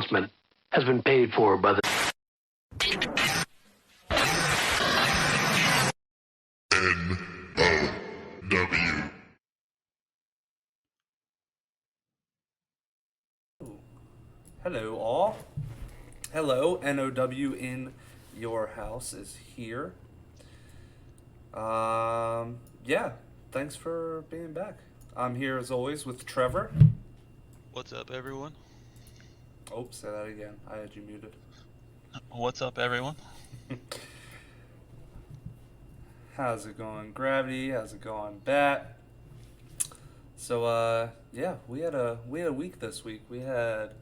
announcement has been paid for by the NOW. Hello, all. Hello, NOW In Your House is here. Yeah, thanks for being back. I'm here as always with Trevor. What's up, everyone? Oh, say that again. I had you muted. What's up, everyone? How's it going, Gravity? How's it going, Bat? So, yeah, we had a week this week. We had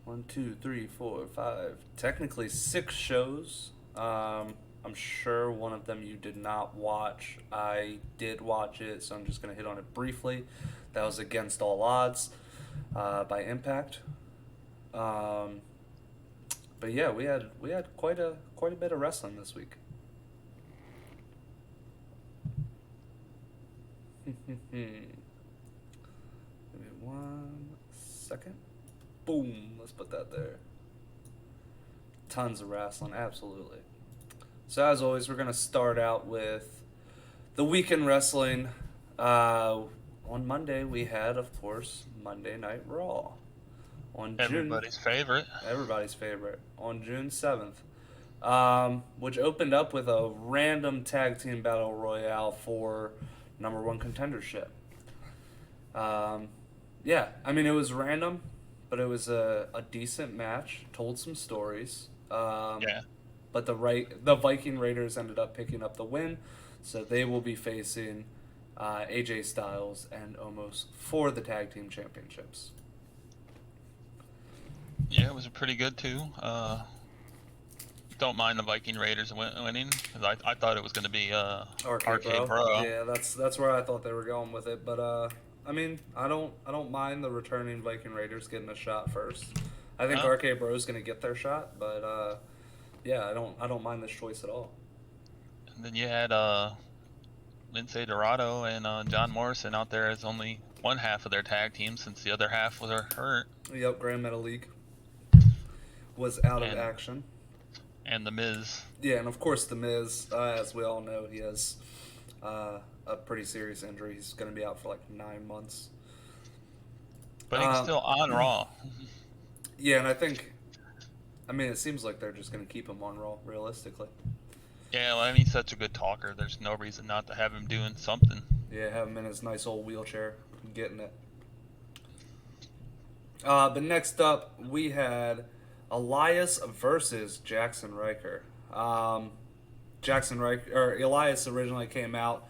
1, 2, 3, 4, 5, technically 6 shows. I'm sure one of them you did not watch. I did watch it, so I'm just gonna hit on it briefly. That was Against All Odds by Impact. But yeah, we had quite a bit of wrestling this week. Give me 1 second. Boom. Let's put that there. Tons of wrestling, absolutely. So as always, we're gonna start out with the weekend wrestling. On Monday, we had, of course, Monday Night Raw. Everybody's favorite. Everybody's favorite. On June 7th. Which opened up with a random tag team battle royale for number 1 contendership. Yeah, I mean, it was random, but it was a decent match. Told some stories. Yeah. But the Viking Raiders ended up picking up the win, so they will be facing AJ Styles and Omos for the tag team championships. Yeah, it was pretty good too. Don't mind the Viking Raiders winning, because I thought it was going to be Arcade Bro. Yeah, that's where I thought they were going with it. But I mean, I don't mind the returning Viking Raiders getting a shot first. I think Arcade Bro is going to get their shot, but yeah, I don't mind this choice at all. And then you had Lindsay Dorado and John Morrison out there as only one half of their tag team, since the other half was hurt. Yep, Grand Metal League was out of action. And The Miz. Yeah, and of course The Miz, as we all know, he has a pretty serious injury. He's going to be out for like 9 months. But he's still on Raw. Yeah, and I mean, it seems like they're just going to keep him on Raw, realistically. Yeah, well, I mean, he's such a good talker. There's no reason not to have him doing something. Yeah, have him in his nice old wheelchair, getting it. But next up, we had Elias versus Jackson Riker. Elias originally came out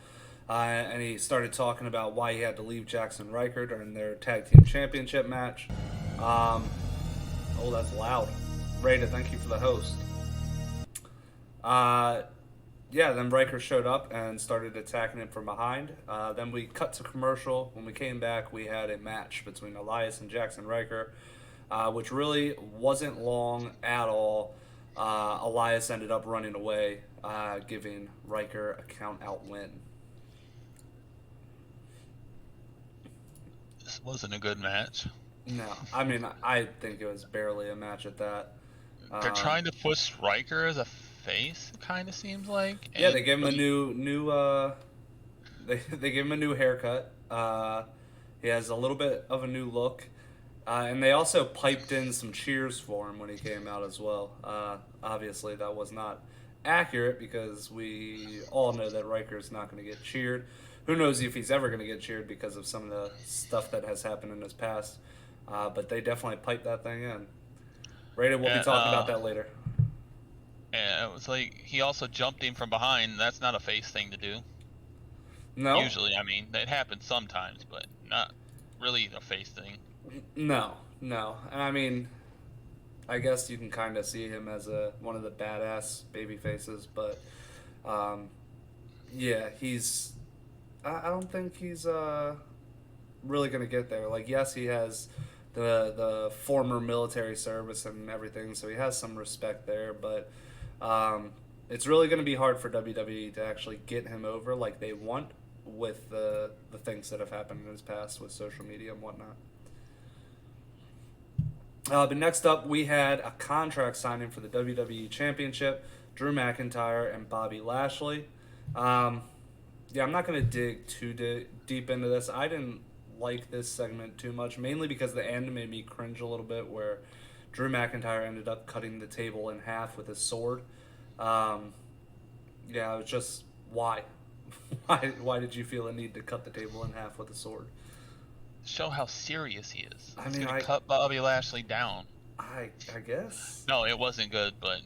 and he started talking about why he had to leave Jackson Riker during their tag team championship match. Oh, that's loud. Rada, thank you for the host. Yeah, then Riker showed up and started attacking him from behind. Then we cut to commercial. When we came back, we had a match between Elias and Jackson Riker, which really wasn't long at all. Elias ended up running away, giving Riker a count-out win. This wasn't a good match. No, I mean, I think it was barely a match at that. They're trying to push Riker as a face, it kind of seems like. Yeah, they gave him a new they gave him a new haircut. He has a little bit of a new look. And they also piped in some cheers for him when he came out as well. Obviously, that was not accurate because we all know that Riker's not going to get cheered. Who knows if he's ever going to get cheered because of some of the stuff that has happened in his past. But they definitely piped that thing in. Rada will be talking about that later. Yeah, it was like he also jumped him from behind. That's not a face thing to do. No. Usually, I mean, it happens sometimes, but not really a face thing. No. And I mean, I guess you can kind of see him as one of the badass baby faces, but yeah, I don't think he's really going to get there. Like, yes, he has the former military service and everything, so he has some respect there, but it's really going to be hard for WWE to actually get him over like they want with the things that have happened in his past with social media and whatnot. But next up, we had a contract signing for the WWE Championship, Drew McIntyre and Bobby Lashley. Yeah, I'm not going to dig too deep into this. I didn't like this segment too much, mainly because the end made me cringe a little bit, where Drew McIntyre ended up cutting the table in half with his sword. Yeah, it was just, why? Why did you feel a need to cut the table in half with a sword? Show how serious he is. I He's mean, gonna cut Bobby Lashley down. I guess. No, it wasn't good, but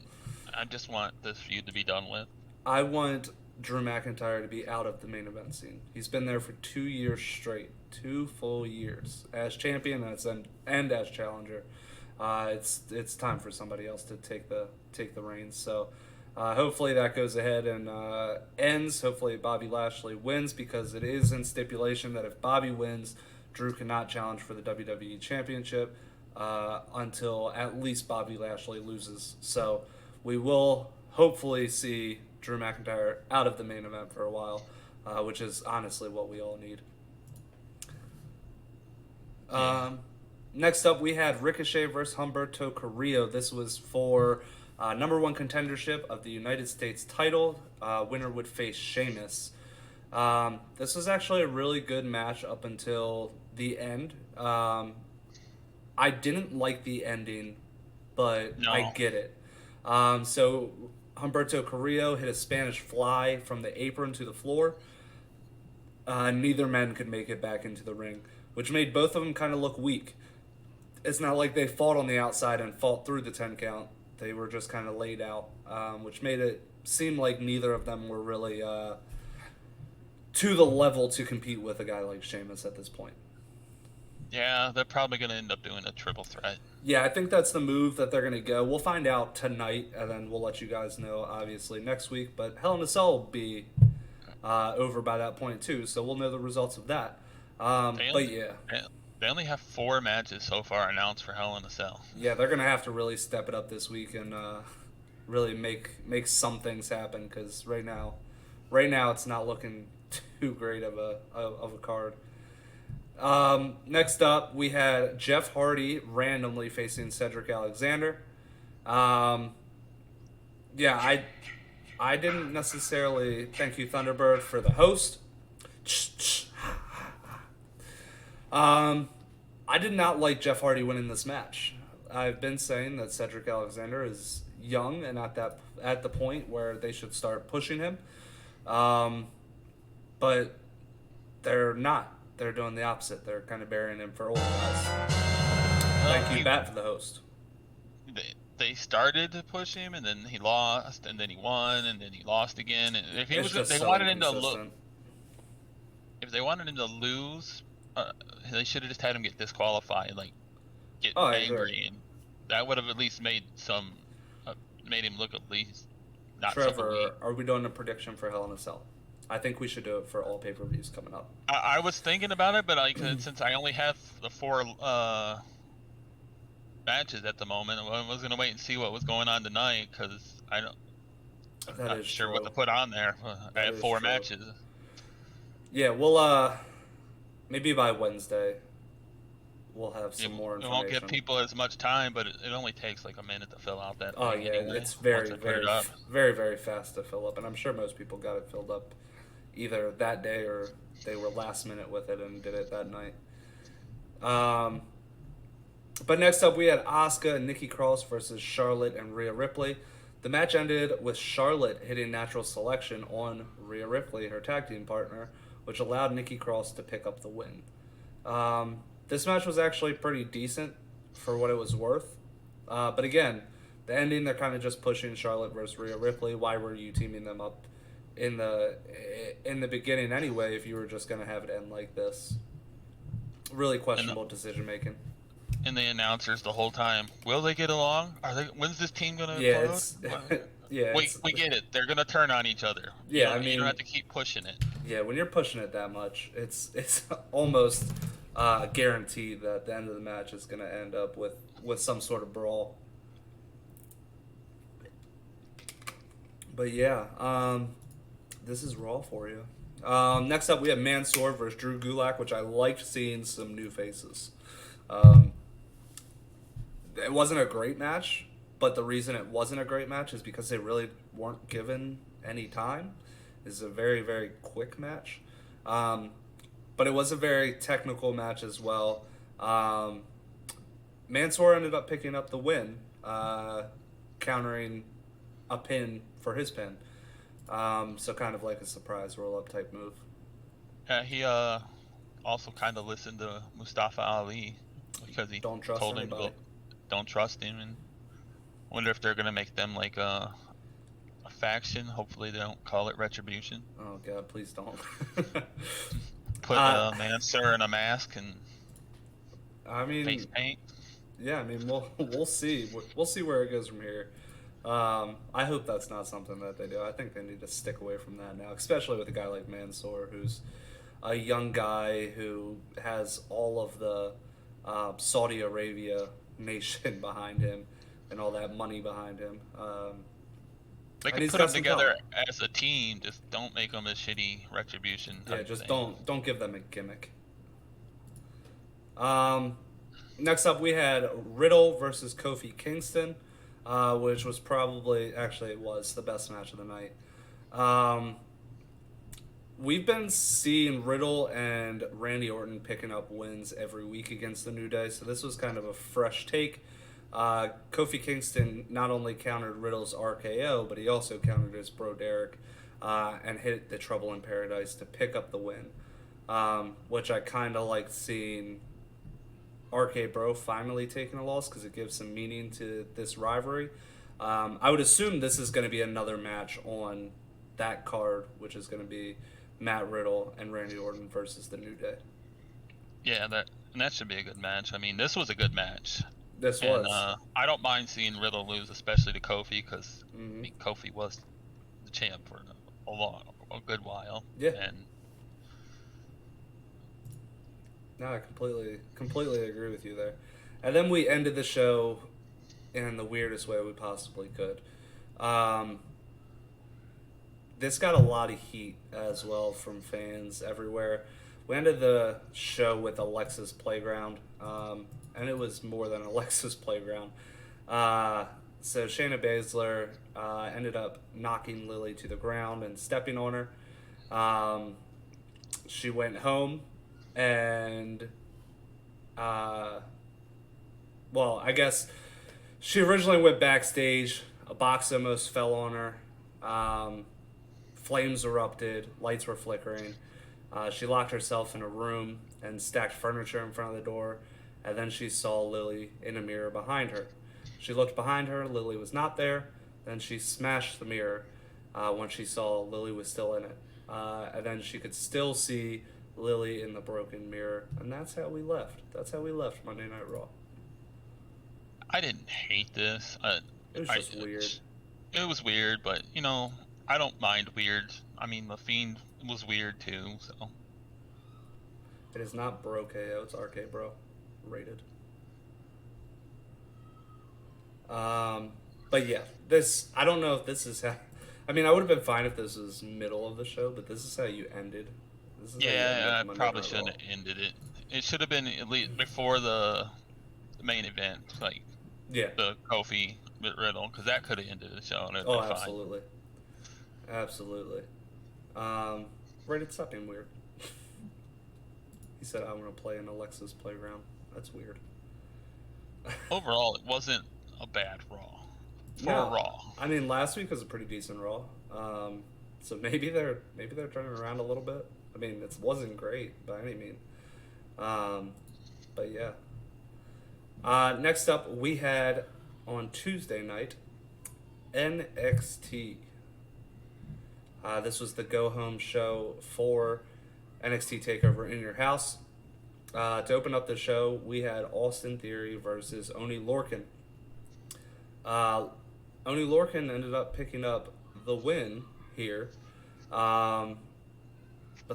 I just want this feud to be done with. I want Drew McIntyre to be out of the main event scene. He's been there for 2 years straight, 2 full years as champion and as challenger. It's time for somebody else to take the reins. So hopefully that goes ahead and ends. Hopefully Bobby Lashley wins, because it is in stipulation that if Bobby wins, Drew cannot challenge for the WWE Championship until at least Bobby Lashley loses. So we will hopefully see Drew McIntyre out of the main event for a while, which is honestly what we all need. Next up, we had Ricochet versus Humberto Carrillo. This was for number 1 contendership of the United States title. Winner would face Sheamus. This was actually a really good match up until the end. I didn't like the ending, but No. I get it. So Humberto Carrillo hit a Spanish fly from the apron to the floor. Neither man could make it back into the ring, which made both of them kind of look weak. It's not like they fought on the outside and fought through the 10 count. They were just kind of laid out, which made it seem like neither of them were really to the level to compete with a guy like Sheamus at this point. Yeah, they're probably gonna end up doing a triple threat. Yeah, I think that's the move that they're going to go. We'll find out tonight, and then we'll let you guys know, obviously, next week. But Hell in a Cell will be over by that point, too, so we'll know the results of that. But, yeah. They only have 4 matches so far announced for Hell in a Cell. Yeah, they're going to have to really step it up this week and really make some things happen, because right now it's not looking too great of a card. Next up, we had Jeff Hardy randomly facing Cedric Alexander. Yeah, I didn't necessarily thank you, Thunderbird, for the host. I did not like Jeff Hardy winning this match. I've been saying that Cedric Alexander is young and at the point where they should start pushing him. But they're not. They're doing the opposite. They're kind of burying him for old guys. Thank you, Bat, for the host. They started to push him, and then he lost, and then he won, and then he lost again. And if they wanted him to lose, they should have just had him get disqualified, like get angry, and that would have at least made him look at least not super Trevor, weak. are we doing a prediction for Hell in a Cell? I think we should do it for all pay-per-views coming up. I was thinking about it, but since I only have the 4 matches at the moment, I was gonna wait and see what was going on tonight, because I'm not sure what to put on there. I have 4 matches. Yeah, we'll maybe by Wednesday we'll have some more information. It won't give people as much time, but it only takes like a minute to fill out that. Oh yeah, anyway, it's very very fast to fill up, and I'm sure most people got it filled up either that day or they were last minute with it and did it that night. But next up, we had Asuka and Nikki Cross versus Charlotte and Rhea Ripley. The match ended with Charlotte hitting natural selection on Rhea Ripley, her tag team partner, which allowed Nikki Cross to pick up the win. This match was actually pretty decent for what it was worth. But again, the ending, they're kind of just pushing Charlotte versus Rhea Ripley. Why were you teaming them up in the beginning anyway if you were just going to have it end like this? Really questionable decision making. And the announcers the whole time, will they get along? When's this team gonna? We get it. They're gonna turn on each other. Yeah, you don't have to keep pushing it. Yeah, when you're pushing it that much, it's almost guaranteed that the end of the match is gonna end up with some sort of brawl. But yeah, this is Raw for you. Next up, we have Mansoor versus Drew Gulak, which I liked seeing some new faces. it wasn't a great match, but the reason it wasn't a great match is because they really weren't given any time. It's a very, very quick match. But it was a very technical match as well. Mansoor ended up picking up the win, countering a pin for his pin. So kind of like a surprise roll-up type move. Yeah, he also kind of listened to Mustafa Ali because he told him to go, don't trust him, and wonder if they're gonna make them like a faction. Hopefully they don't call it Retribution. Oh God, please don't. Put Mansoor in a mask and face paint. Yeah, I mean we'll see. We'll see where it goes from here. I hope that's not something that they do. I think they need to stick away from that now, especially with a guy like Mansoor, who's a young guy who has all of the Saudi Arabia nation behind him and all that money behind him. They can put them together as a team. Just don't make them a shitty Retribution. Yeah, just don't give them a gimmick. Next up, we had Riddle versus Kofi Kingston, which was it was the best match of the night. We've been seeing Riddle and Randy Orton picking up wins every week against the New Day, so this was kind of a fresh take. Kofi Kingston not only countered Riddle's RKO, but he also countered his bro Derek and hit the Trouble in Paradise to pick up the win, which I kind of like seeing RK Bro finally taking a loss because it gives some meaning to this rivalry. I would assume this is going to be another match on that card, which is going to be Matt Riddle and Randy Orton versus the New Day. Yeah, that should be a good match. I mean, this was a good match. This was. I don't mind seeing Riddle lose, especially to Kofi, because Kofi was the champ for a good while. Yeah. And no, I completely agree with you there. And then we ended the show in the weirdest way we possibly could. This got a lot of heat as well from fans everywhere. We ended the show with Alexa's Playground, and it was more than Alexa's Playground. So Shayna Baszler ended up knocking Lily to the ground and stepping on her. She went home, and I guess she originally went backstage. A box almost fell on her. Flames erupted. Lights were flickering. She locked herself in a room and stacked furniture in front of the door, and then she saw Lily in a mirror behind her. She looked behind her. Lily was not there. Then she smashed the mirror when she saw Lily was still in it. And then she could still see Lily in the broken mirror. And that's how we left. That's how we left Monday Night Raw. I didn't hate this. It was just weird. It was weird, but, I don't mind weird. I mean, The Fiend was weird, too, so. It is not Bro KO. It's RK Bro. Rated. But yeah, I don't know if this is how, I mean, I would have been fine if this was middle of the show, but this is how you ended. I probably shouldn't have ended it. It should have been at least before the main event, like the Kofi Riddle, because that could have ended the show. And oh, absolutely. Fine. Absolutely. Rated stop being weird. He said, I want to play in Alexa's Playground. That's weird. Overall, it wasn't a bad Raw. Raw. I mean, last week was a pretty decent Raw. So maybe they're turning around a little bit. I mean, it wasn't great by any means. But yeah. Next up, we had on Tuesday night NXT. This was the go-home show for NXT TakeOver In Your House. To open up the show, we had Austin Theory versus Oney Lorcan. Oney Lorcan ended up picking up the win here, but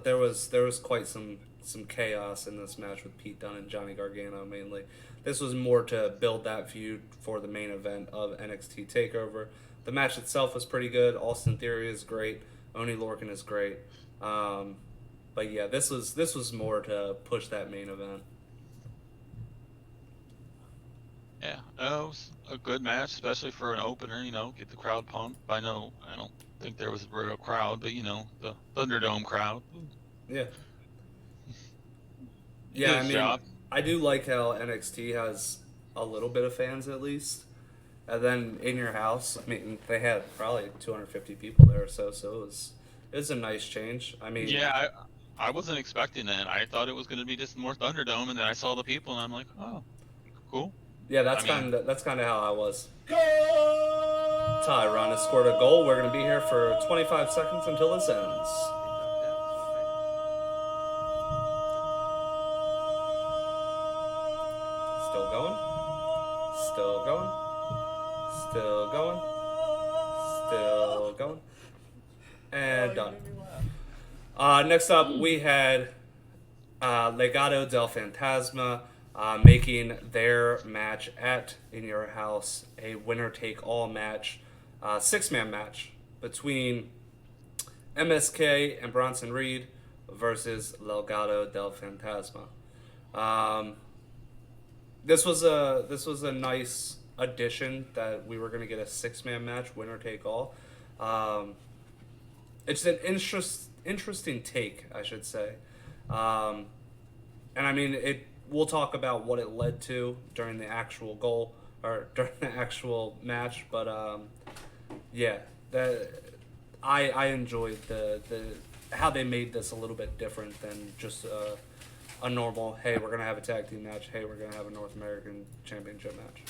there was quite some chaos in this match with Pete Dunne and Johnny Gargano mainly. This was more to build that feud for the main event of NXT TakeOver. The match itself was pretty good. Austin Theory is great. Oney Lorcan is great. But yeah, this was more to push that main event. Yeah, it was a good match, especially for an opener. Get the crowd pumped. I don't think there was a real crowd, but the Thunderdome crowd. Yeah. He did Yeah, I his mean, job. I do like how NXT has a little bit of fans at least. And then In Your House, I mean, they had probably 250 people there or so it was a nice change. I mean, Yeah, I wasn't expecting that. I thought it was going to be just more Thunderdome, and then I saw the people, and I'm like, oh, cool. yeah, I mean, that's kind of how I was. Tyron has scored a goal. We're going to be here for 25 seconds until this ends. Still going. Still going. Still going. Still going. And done. Next up, we had Legado del Fantasma making their match at In Your House a winner-take-all match, six-man match between MSK and Bronson Reed versus Legado del Fantasma. This was a nice addition that we were going to get a six-man match, winner-take-all. It's an interesting take, I should say. And I mean, we'll talk about what it led to during the actual goal or during the actual match, but yeah, I enjoyed the how they made this a little bit different than just a normal. Hey, we're gonna have a tag team match. Hey, we're gonna have a North American Championship match.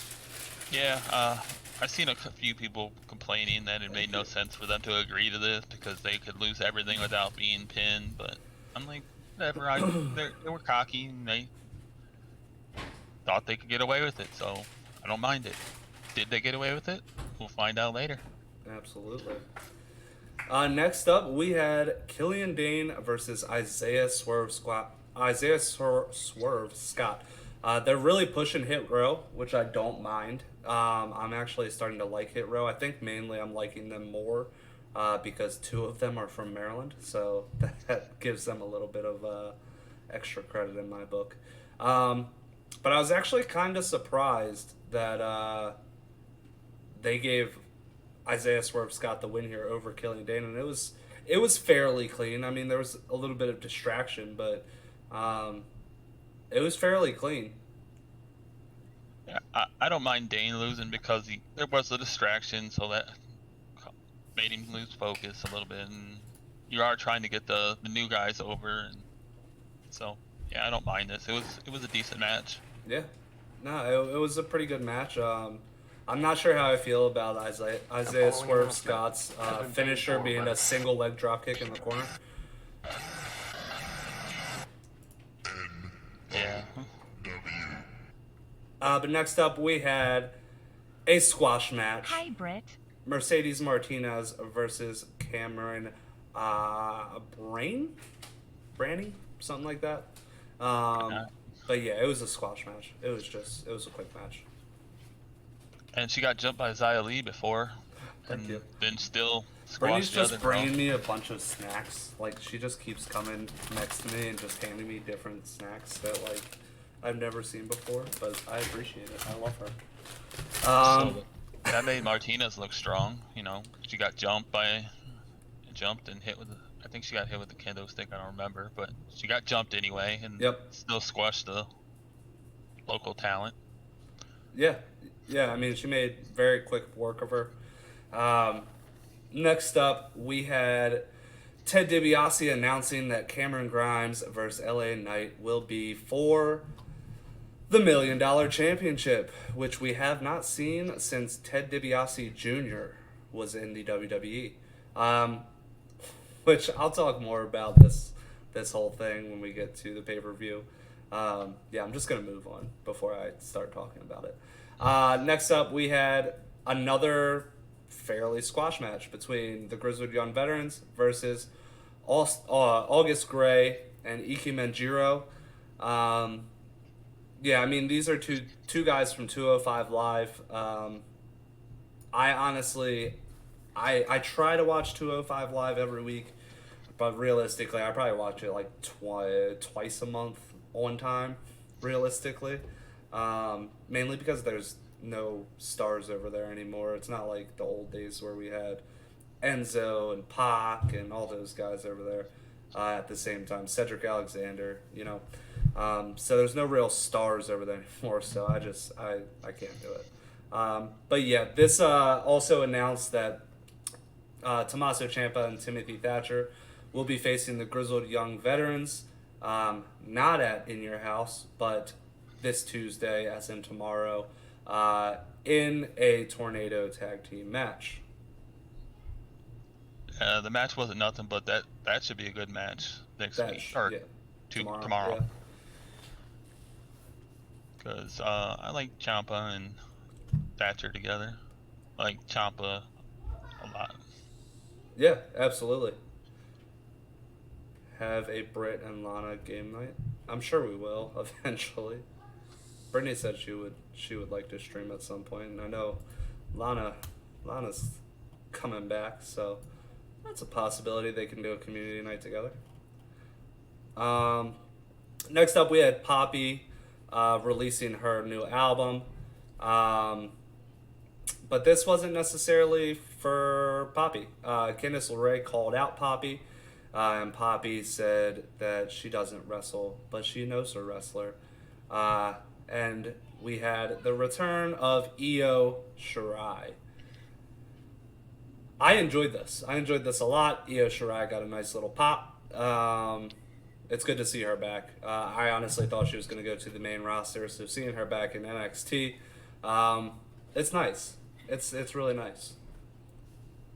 yeah, I've seen a few people complaining that it made no sense for them to agree to this because they could lose everything without being pinned, but I'm like, whatever. They were cocky and they thought they could get away with it, so I don't mind it. Did they get away with it? We'll find out later. Absolutely. Next up, we had Killian Dane versus Isaiah Swerve Scott. Swerve Scott. They're really pushing Hit Row, which I don't mind. I'm actually starting to like Hit Row. I think mainly I'm liking them more because two of them are from Maryland, so that gives them a little bit of extra credit in my book. But I was actually kind of surprised that they gave Isaiah Swerve Scott the win here over Killian Dane, and it was fairly clean. I mean, there was a little bit of distraction, but it was fairly clean. Yeah, I don't mind Dane losing because there was a distraction, so that made him lose focus a little bit, and you are trying to get the new guys over, and so yeah, I don't mind this. It was a decent match. Yeah, no, it was a pretty good match. I'm not sure how I feel about Isaiah Swerve Scott's finisher being a single leg drop kick in the corner. Yeah. But next up, we had a squash match. Hi, Britt. Mercedes Martinez versus Cameron Branny, something like that. But yeah, it was a squash match. It was a quick match. And she got jumped by Xia Li before. Thank you. Then still Brittany's squashed the other just girl. bringing me a bunch of snacks. Like, she just keeps coming next to me and just handing me different snacks that, like, I've never seen before, but I appreciate it. I love her. So that made Martinez look strong. She got jumped and hit with I think she got hit with the kendo stick. I don't remember, but she got jumped anyway, and still squashed the local talent. Yeah. I mean, she made very quick work of her. Next up, we had Ted DiBiase announcing that Cameron Grimes versus LA Knight will be for the $1 Million Championship, which we have not seen since Ted DiBiase Jr. was in the WWE. Which I'll talk more about this whole thing when we get to the pay-per-view. Yeah, I'm just going to move on before I start talking about it. Next up, we had another fairly squash match between the Grizzled Young Veterans versus August Gray and Iki Manjiro. Yeah, I mean, these are two guys from 205 Live. I honestly, I try to watch 205 Live every week, but realistically, I probably watch it like twice a month on time, realistically. Mainly because there's no stars over there anymore. It's not like the old days where we had Enzo and Pac and all those guys over there at the same time. Cedric Alexander, so there's no real stars over there anymore. So I can't do it. But yeah, this also announced that Tommaso Ciampa and Timothy Thatcher will be facing the Grizzled Young Veterans, not at In Your House, but this Tuesday, as in tomorrow, in a Tornado Tag Team match. The match wasn't nothing, but that should be a good match next week or tomorrow. Because I like Ciampa and Thatcher together. I like Ciampa a lot. Yeah, absolutely. Have a Britt and Lana game night. I'm sure we will eventually. Brittany said she would like to stream at some point, and I know Lana's coming back, so that's a possibility they can do a community night together. Next up, we had Poppy releasing her new album. But this wasn't necessarily for Poppy. Candice LeRae called out Poppy, and Poppy said that she doesn't wrestle, but she knows her wrestler. And we had the return of Io Shirai. I enjoyed this. I enjoyed this a lot. Io Shirai got a nice little pop. It's good to see her back. I honestly thought she was going to go to the main roster, so seeing her back in NXT, it's nice. It's really nice.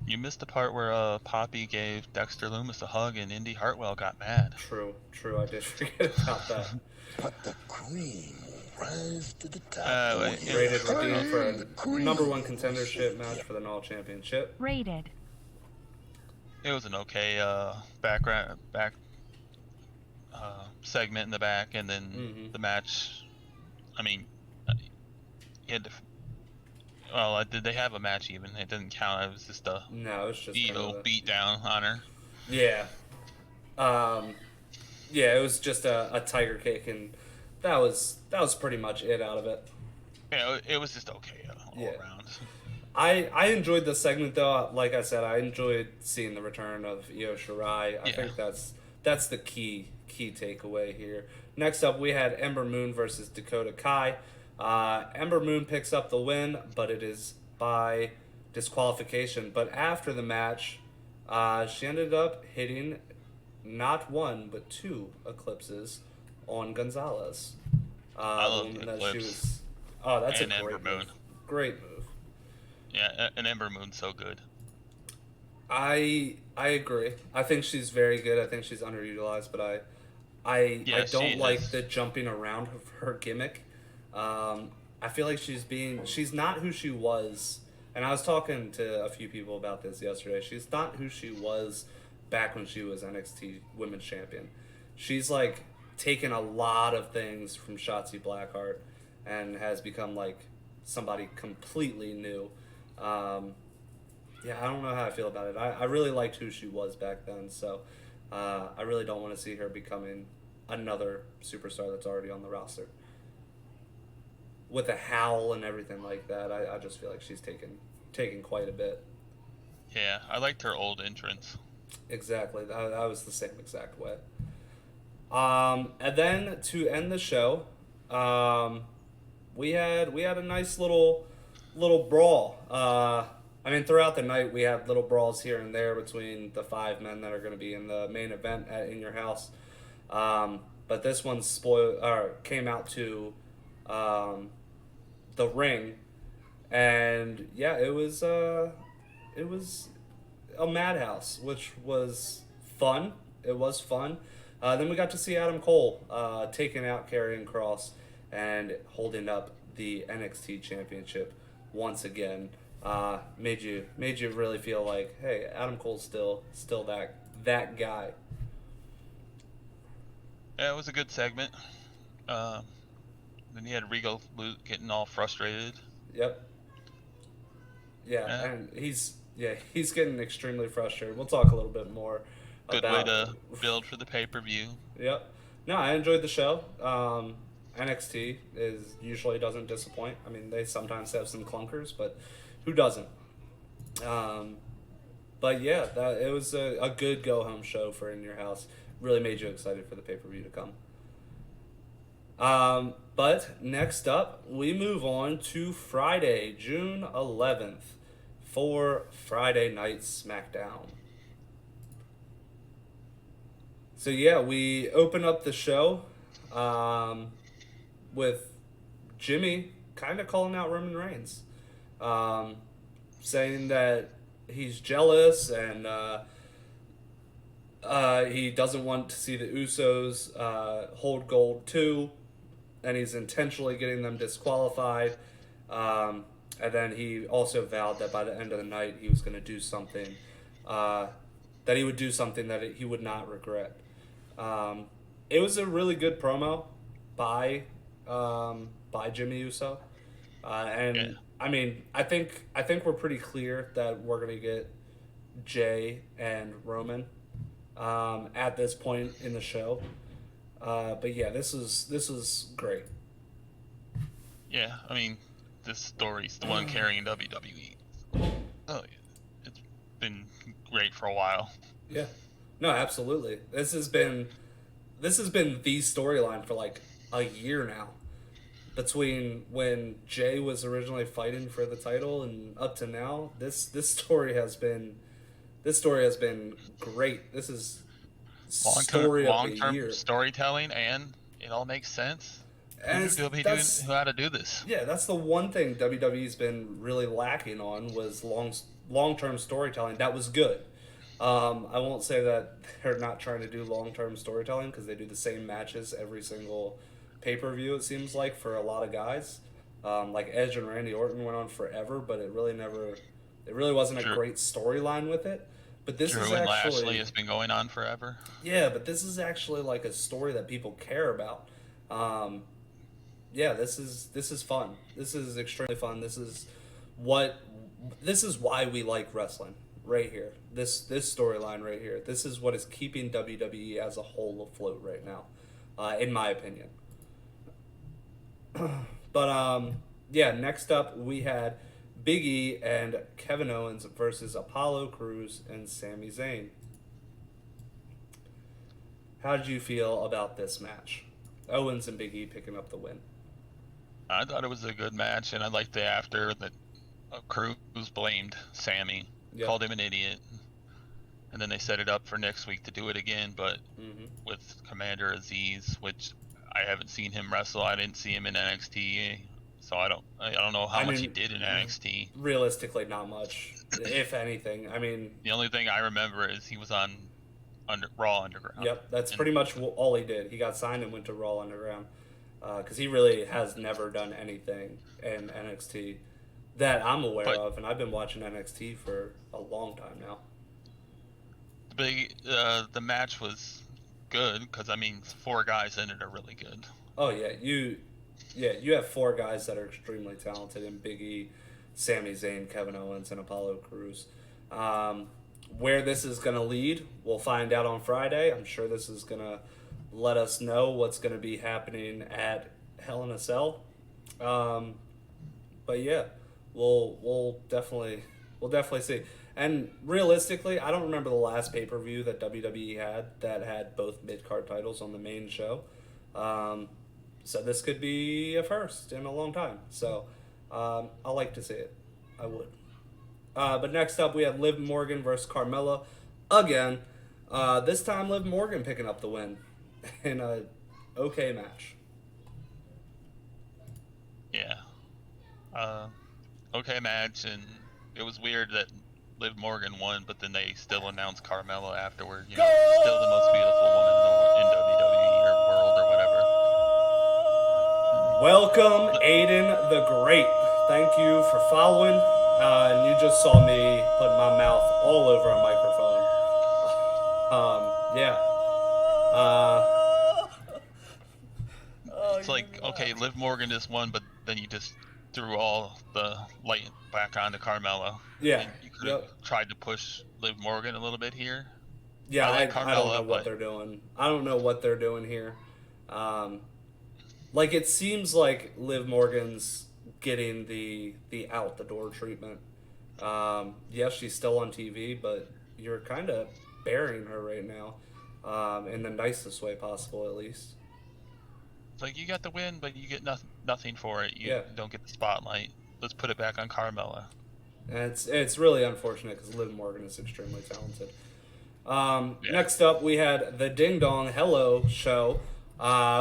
You missed the part where Poppy gave Dexter Lumis a hug and Indy Hartwell got mad. True. I did forget about that. But the cream will rise to the top. Rated redeemed for a #1 contendership match for the NOW Championship. Rated. It was an okay segment in the back, and then the match. I mean, you had to. Well, did they have a match even? It didn't count. It was just a Io beat down on her. Yeah. It was just a tiger kick, and that was pretty much it out of it. Yeah, it was just okay all around. I enjoyed the segment though. Like I said, I enjoyed seeing the return of Io Shirai. I think that's the key takeaway here. Next up, we had Ember Moon versus Dakota Kai. Ember Moon picks up the win, but it is by disqualification. But after the match, she ended up hitting not one, but 2 eclipses on Gonzalez. I love the eclipse. That's and a great Ember Moon. move. Great move. Yeah, and Ember Moon's so good. I agree. I think she's very good. I think she's underutilized, but I don't like the jumping around of her gimmick. I feel like she's not who she was, and I was talking to a few people about this yesterday. She's not who she was back when she was NXT Women's Champion. She's like taken a lot of things from Shotzi Blackheart and has become like somebody completely new. I don't know how I feel about it. I really liked who she was back then, so I really don't want to see her becoming another superstar that's already on the roster. With a howl and everything like that, I just feel like she's taken quite a bit. Yeah, I liked her old entrance. Exactly, I was the same exact way. And then to end the show, we had a nice little brawl. I mean, throughout the night, we had little brawls here and there between the 5 men that are going to be in the main event at In Your House. But this one came out to the ring, and yeah, it was a madhouse, which was fun. It was fun. Then we got to see Adam Cole taking out Karrion Kross and holding up the NXT Championship once again. Made you really feel like, hey, Adam Cole's still that guy. Yeah, it was a good segment. Then you had Regal getting all frustrated. Yep. Yeah, and he's getting extremely frustrated. We'll talk a little bit more Good about way to build for the pay-per-view. Yep. No, I enjoyed the show. NXT usually doesn't disappoint. I mean, they sometimes have some clunkers, but who doesn't? But yeah, it was a good go-home show for In Your House. Really made you excited for the pay-per-view to come. But next up, we move on to Friday, June 11th, for Friday Night SmackDown. So yeah, we open up the show with Jimmy kind of calling out Roman Reigns, saying that he's jealous and he doesn't want to see the Usos hold gold too, and he's intentionally getting them disqualified. And then he also vowed that by the end of the night he was going to do something, that he would do something that he would not regret. It was a really good promo by Jimmy Uso, and yeah. I mean, I think we're pretty clear that we're gonna get Jay and Roman at this point in the show. But yeah, this is great. Yeah, I mean, this story's the one carrying WWE. Oh, it's been great for a while. Yeah, no, absolutely. This has been the storyline for like a year now. Between when Jay was originally fighting for the title and up to now, this story has been great. This is story of the year. Storytelling, and it all makes sense. And WWE knew how to do this. Yeah, that's the one thing WWE's been really lacking on was long-term storytelling. That was good. I won't say that they're not trying to do long-term storytelling because they do the same matches every single pay-per-view, it seems like, for a lot of guys. Like Edge and Randy Orton went on forever, but it really wasn't a great storyline with it. But this is actually, Lashley has been going on forever. Yeah, but this is actually like a story that people care about. Yeah, this is fun. This is extremely fun. This is why we like wrestling right here. This storyline right here. This is what is keeping WWE as a whole afloat right now, in my opinion. But yeah, next up we had Big E and Kevin Owens versus Apollo Crews and Sami Zayn. How did you feel about this match? Owens and Big E picking up the win. I thought it was a good match, and I liked the after that Crews blamed Sammy, called him an idiot, and then they set it up for next week to do it again, but with Commander Aziz, which I haven't seen him wrestle. I didn't see him in NXT, so I don't know how much he did in NXT. Realistically, not much, if anything. I mean, the only thing I remember is he was on Raw Underground. Yep, that's pretty much all he did. He got signed and went to Raw Underground because he really has never done anything in NXT that I'm aware of, and I've been watching NXT for a long time now. The match was good because I mean 4 guys in it are really good. Oh yeah, you have 4 guys that are extremely talented in Big E, Sami Zayn, Kevin Owens, and Apollo Crews. Where this is going to lead, we'll find out on Friday. I'm sure this is going to let us know what's going to be happening at Hell in a Cell. But yeah, we'll definitely see. And realistically, I don't remember the last pay-per-view that WWE had that had both mid-card titles on the main show. So this could be a first in a long time. So I like to see it. I would. But next up, we have Liv Morgan versus Carmella again. This time, Liv Morgan picking up the win in a okay match. Yeah. Okay match, and it was weird that Liv Morgan won, but then they still announced Carmella afterward. You know, still the most beautiful woman in WWE or world or whatever. Welcome, Aiden the Great. Thank you for following. And you just saw me put my mouth all over a microphone. Yeah. It's like, okay, Liv Morgan just won, but then you just threw all the light back onto Carmella. Yeah. You could have tried to push Liv Morgan a little bit here. Yeah, I don't know what they're doing. I don't know what they're doing here. Like, it seems like Liv Morgan's getting the out the door treatment. Yes, she's still on TV, but you're kind of burying her right now, in the nicest way possible, at least. It's like, you got the win, but you get nothing for it. You Yeah. don't get the spotlight. Let's put it back on Carmella. And it's really unfortunate because Liv Morgan is extremely talented. Yeah. Next up, we had the Ding Dong Hello show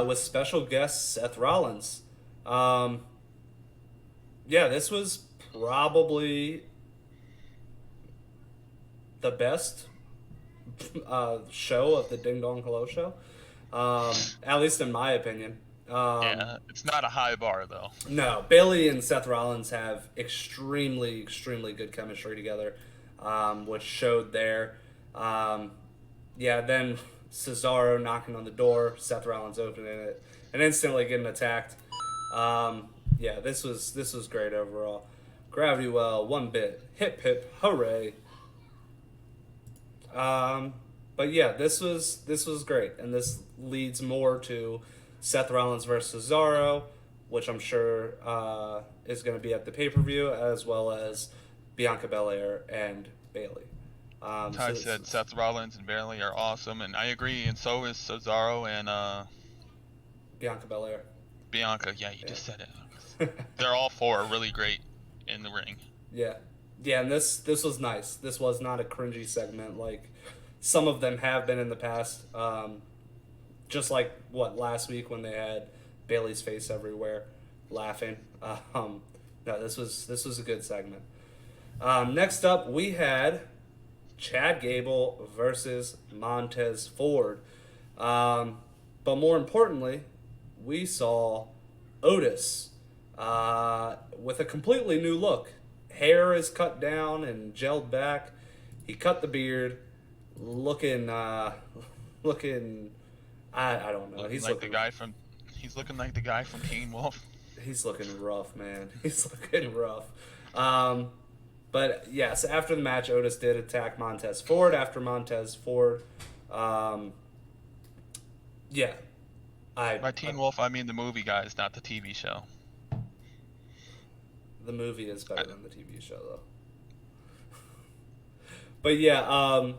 with special guest Seth Rollins. Yeah, this was probably the best show of the Ding Dong Hello show, at least in my opinion. Yeah, it's not a high bar, though. No, Bailey and Seth Rollins have extremely, extremely good chemistry together, which showed there. Yeah, then Cesaro knocking on the door, Seth Rollins opening it, and instantly getting attacked. Yeah, this was great overall. Gravity well, one bit, hip hip, hooray. But yeah, this was great, and this leads more to Seth Rollins versus Cesaro, which I'm sure is going to be at the pay-per-view, as well as Bianca Belair and Bayley. I said Seth Rollins and Bayley are awesome, and I agree, and so is Cesaro and Bianca Belair. Bianca. Yeah, you just said it. They're all four really great in the ring. Yeah, and this was nice. This was not a cringy segment like some of them have been in the past. Just like last week when they had Bayley's face everywhere, laughing. No, this was a good segment. Next up, we had Chad Gable versus Montez Ford. But more importantly, we saw Otis with a completely new look. Hair is cut down and gelled back. He cut the beard, looking. I don't know. He's looking like the guy from Teen Wolf. He's looking rough, man. He's looking rough. But yes, after the match, Otis did attack Montez Ford. After Montez Ford, yeah. By Teen Wolf, I mean the movie, guys, not the TV show. The movie is better than the TV show, though. But yeah,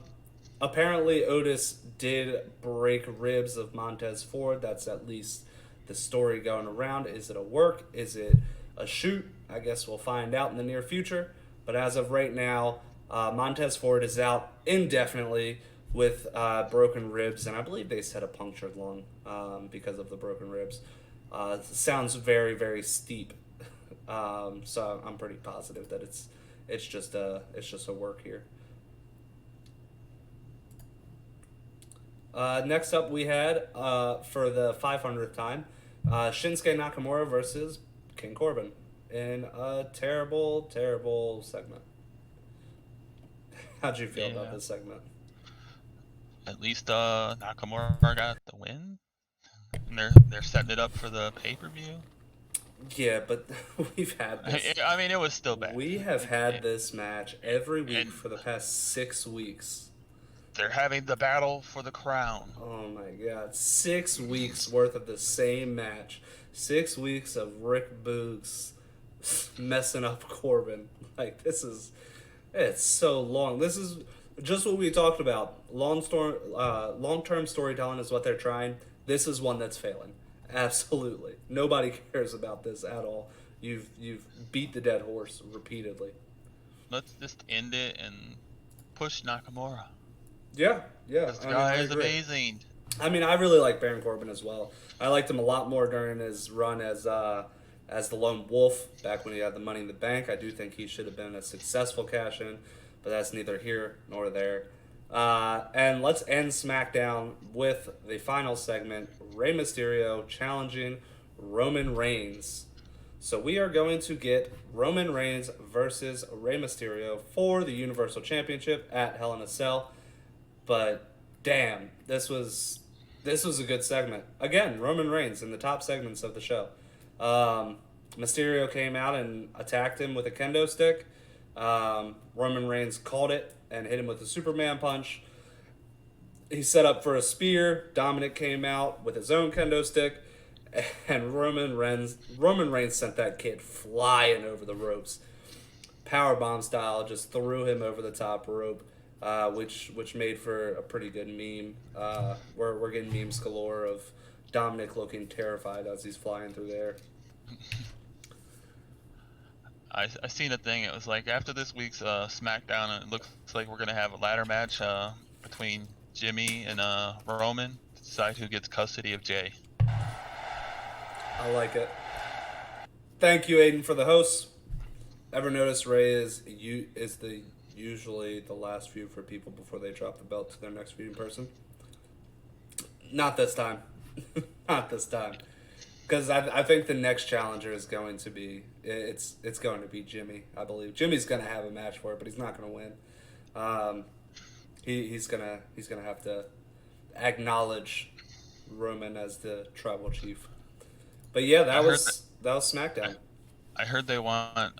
apparently Otis did break ribs of Montez Ford. That's at least the story going around. Is it a work? Is it a shoot? I guess we'll find out in the near future. But as of right now, Montez Ford is out indefinitely with broken ribs, and I believe they said a punctured lung because of the broken ribs. Sounds very, very steep. So I'm pretty positive that it's just a work here. Next up, we had for the 500th time Shinsuke Nakamura versus King Corbin in a terrible, terrible segment. How'd you feel about this segment? At least Nakamura got the win. And they're setting it up for the pay-per-view. Yeah, but we've had this. I mean, it was still bad. We have had this match every week for the past 6 weeks. They're having the battle for the crown. Oh my god. 6 weeks worth of the same match. 6 weeks of Rick Boogs messing up Corbin. Like, it's so long. This is just what we talked about. Long-term storytelling is what they're trying. This is one that's failing. Absolutely. Nobody cares about this at all. You've beat the dead horse repeatedly. Let's just end it and push Nakamura. Yeah. This guy is amazing. I mean, I really like Baron Corbin as well. I liked him a lot more during his run as the Lone Wolf back when he had the Money in the Bank. I do think he should have been a successful cash-in, but that's neither here nor there. And let's end SmackDown with the final segment, Rey Mysterio challenging Roman Reigns. So we are going to get Roman Reigns versus Rey Mysterio for the Universal Championship at Hell in a Cell. But damn, this was a good segment. Again, Roman Reigns in the top segments of the show. Mysterio came out and attacked him with a kendo stick. Roman Reigns called it and hit him with a Superman punch. He set up for a spear. Dominic came out with his own kendo stick. and Roman Reigns sent that kid flying over the ropes, powerbomb style, just threw him over the top rope, which made for a pretty good meme. We're getting memes galore of Dominic looking terrified as he's flying through there. I seen a thing. It was like after this week's SmackDown, it looks like we're gonna have a ladder match between Jimmy and Roman to decide who gets custody of Jay. I like it. Thank you, Aiden, for the host. Ever notice Ray is usually the last feud for people before they drop the belt to their next feuding person? Not this time. Not this time. Because I think the next challenger is going to be it's going to be Jimmy. I believe Jimmy's going to have a match for it, but he's not going to win. He's gonna have to acknowledge Roman as the tribal chief. But yeah, that was SmackDown. I heard they want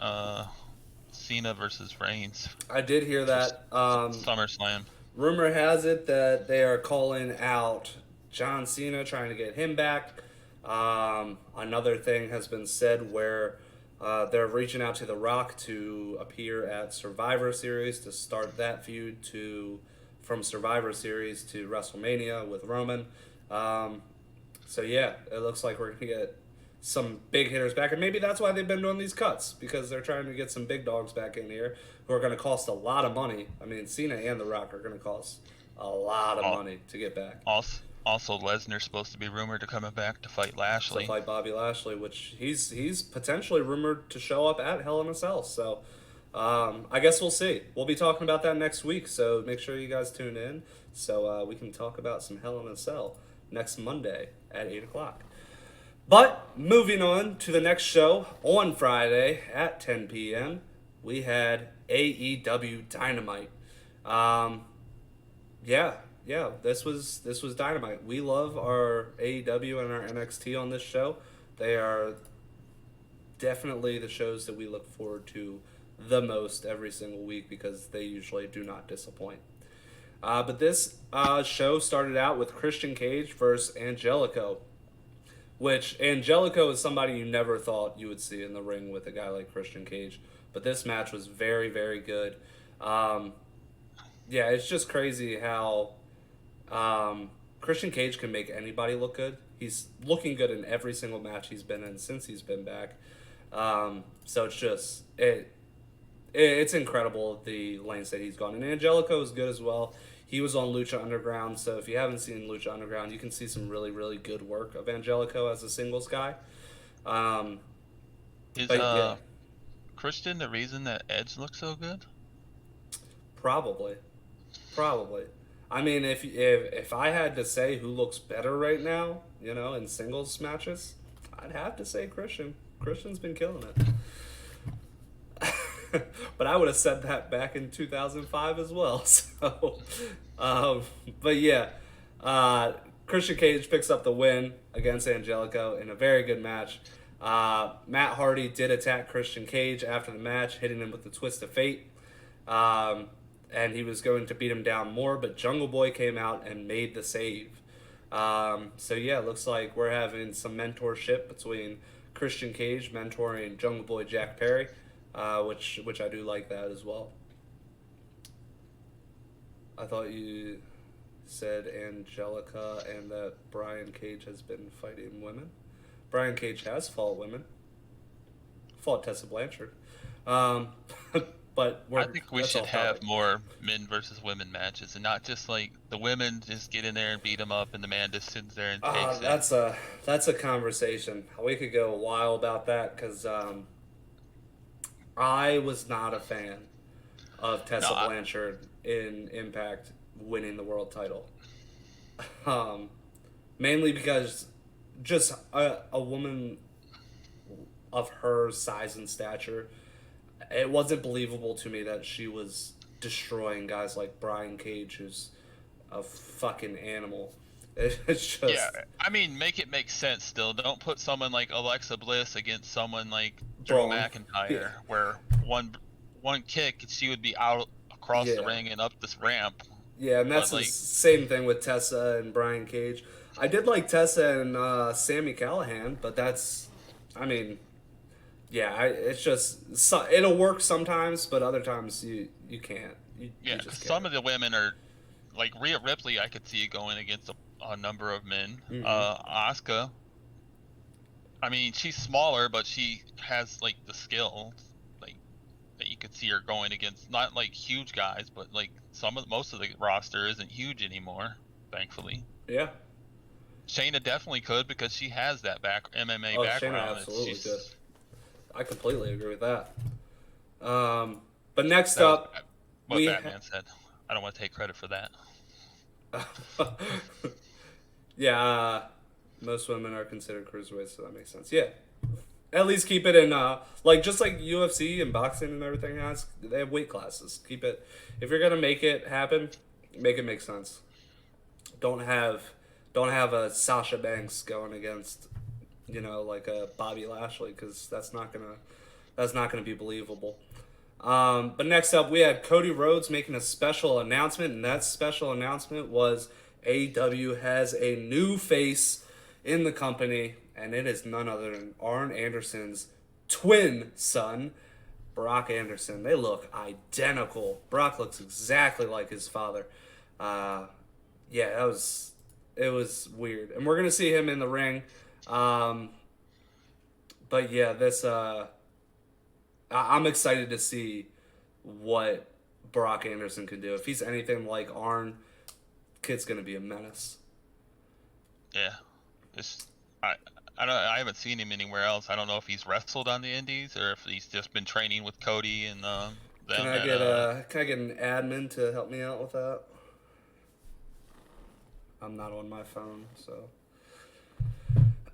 Cena versus Reigns. I did hear that. SummerSlam. Rumor has it that they are calling out John Cena, trying to get him back. Another thing has been said where they're reaching out to The Rock to appear at Survivor Series to start that feud from Survivor Series to WrestleMania with Roman. So yeah, it looks like we're going to get some big hitters back, and maybe that's why they've been doing these cuts, because they're trying to get some big dogs back in here who are going to cost a lot of money. I mean, Cena and The Rock are going to cost a lot of money to get back. Also, Lesnar's supposed to be rumored to come back to fight Lashley. To fight Bobby Lashley, which he's potentially rumored to show up at Hell in a Cell. So I guess we'll see. We'll be talking about that next week, so make sure you guys tune in so we can talk about some Hell in a Cell next Monday at 8 o'clock. But moving on to the next show on Friday at 10 p.m., we had AEW Dynamite. Yeah, this was Dynamite. We love our AEW and our NXT on this show. They are definitely the shows that we look forward to the most every single week because they usually do not disappoint. But this show started out with Christian Cage versus Angelico, which Angelico is somebody you never thought you would see in the ring with a guy like Christian Cage. But this match was very, very good. Yeah, it's just crazy how Christian Cage can make anybody look good. He's looking good in every single match he's been in since he's been back. So it's just it's incredible the lengths that he's gone. And Angelico is good as well. He was on Lucha Underground, so if you haven't seen Lucha Underground, you can see some really, really good work of Angelico as a singles guy. Is Christian the reason that Edge looks so good? Probably. I mean, if I had to say who looks better right now, in singles matches, I'd have to say Christian. Christian's been killing it. But I would have said that back in 2005 as well. So, but yeah, Christian Cage picks up the win against Angelico in a very good match. Matt Hardy did attack Christian Cage after the match, hitting him with the Twist of Fate. And he was going to beat him down more, but Jungle Boy came out and made the save. So yeah, it looks like we're having some mentorship between Christian Cage mentoring Jungle Boy Jack Perry, which I do like that as well. I thought you said Angelica and that Brian Cage has been fighting women. Brian Cage has fought women. Fought Tessa Blanchard. But I think we should have more men versus women matches, and not just like the women just get in there and beat them up, and the man just sits there and takes it. That's a conversation. We could go a while about that because I was not a fan of Tessa Blanchard in Impact winning the world title. Mainly because just a woman of her size and stature, it wasn't believable to me that she was destroying guys like Brian Cage, who's a fucking animal. It's just... Yeah, I mean, make it make sense still. Don't put someone like Alexa Bliss against someone like Drew McIntyre, where one kick, she would be out across the ring and up this ramp. Yeah, and that's the same thing with Tessa and Brian Cage. I did like Tessa and Sammy Callahan, but that's, I mean, yeah, it's just it'll work sometimes, but other times you can't. You Yeah, just some can't. of the women are like Rhea Ripley. I could see going against a number of men. Mm-hmm. Asuka. I mean, she's smaller, but she has like the skill, like that you could see her going against not like huge guys, but like most of the roster isn't huge anymore, thankfully. Yeah. Shayna definitely could because she has that MMA Oh, Shayna background. And absolutely could. she's I completely agree with that. But next that was up, what we Batman said. I don't want to take credit for that. yeah, most women are considered cruiserweights, so that makes sense. Yeah, at least keep it in like just like UFC and boxing and everything has. They have weight classes. Keep it if you're gonna make it happen, make it make sense. Don't have a Sasha Banks going against like a Bobby Lashley because that's not gonna be believable. But next up, we had Cody Rhodes making a special announcement, and that special announcement was AEW has a new face in the company, and it is none other than Arn Anderson's twin son, Brock Anderson. They look identical. Brock looks exactly like his father. Yeah, it was weird, and we're gonna see him in the ring. But yeah, I'm excited to see what Brock Anderson can do. If he's anything like Arn, kid's gonna be a menace. Yeah, I haven't seen him anywhere else. I don't know if he's wrestled on the Indies or if he's just been training with Cody and them. Can I get an admin to help me out with that? I'm not on my phone, so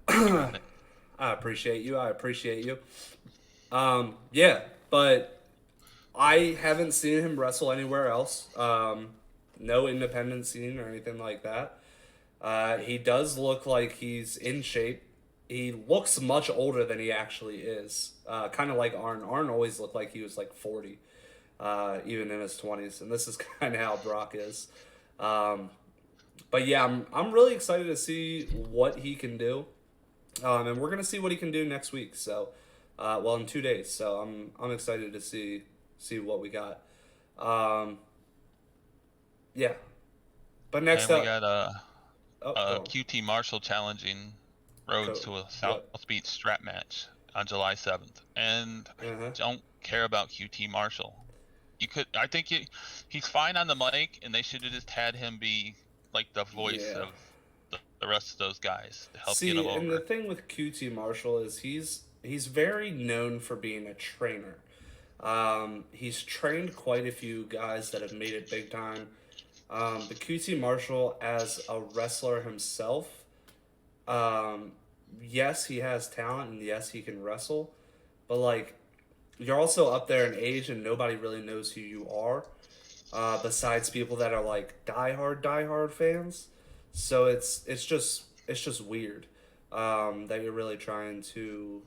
I appreciate you. Yeah, but I haven't seen him wrestle anywhere else. No independent scene or anything like that. He does look like he's in shape. He looks much older than he actually is. Kind of like Arn. Arn always looked like he was like 40, even in his 20s. And this is kind of how Brock is. But yeah, I'm really excited to see what he can do. And we're gonna see what he can do next week. So, in 2 days. So I'm excited to see what we got. Yeah. But next and up, we got QT Marshall challenging Rhodes to a South Beach strap match on July 7th, and I don't care about QT Marshall. I think he's fine on the mic, and they should have just had him be like the voice of the rest of those guys to help get him over. And the thing with QT Marshall is he's very known for being a trainer. He's trained quite a few guys that have made it big time. But QT Marshall, as a wrestler himself, yes, he has talent, and yes, he can wrestle. But, like, you're also up there in age, and nobody really knows who you are, besides people that are, like, diehard fans. So it's just weird that you're really trying to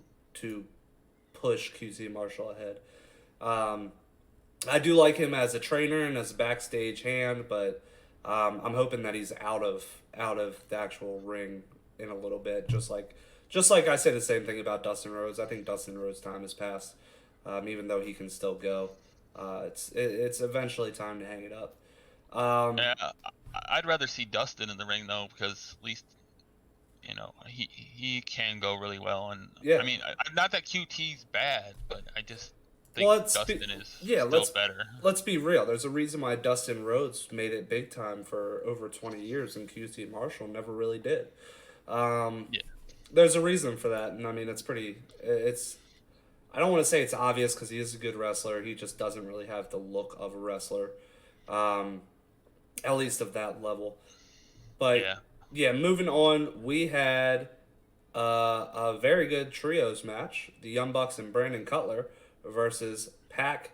push QT Marshall ahead. I do like him as a trainer and as a backstage hand, but I'm hoping that he's out of the actual ring in a little bit. Just like I said the same thing about Dustin Rhodes. I think Dustin Rhodes' time has passed, even though he can still go. It's eventually time to hang it up. Yeah, I'd rather see Dustin in the ring though, because at least he can go really well. And yeah. I mean, not that QT's bad, but I just think Dustin is still better. Let's be real. There's a reason why Dustin Rhodes made it big time for over 20 years, and QT Marshall never really did. There's a reason for that, and I mean, I don't want to say it's obvious because he is a good wrestler. He just doesn't really have the look of a wrestler, at least of that level. But yeah, moving on, we had a very good trios match. The Young Bucks and Brandon Cutler versus Pac,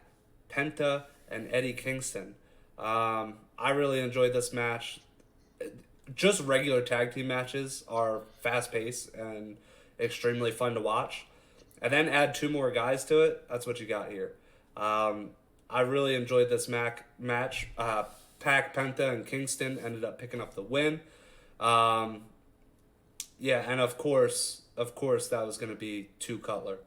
Penta, and Eddie Kingston. I really enjoyed this match. Just regular tag team matches are fast-paced and extremely fun to watch. And then add 2 more guys to it, that's what you got here. I really enjoyed this match. Pac, Penta, and Kingston ended up picking up the win. Yeah, and of course, that was going to be 2 Cutler.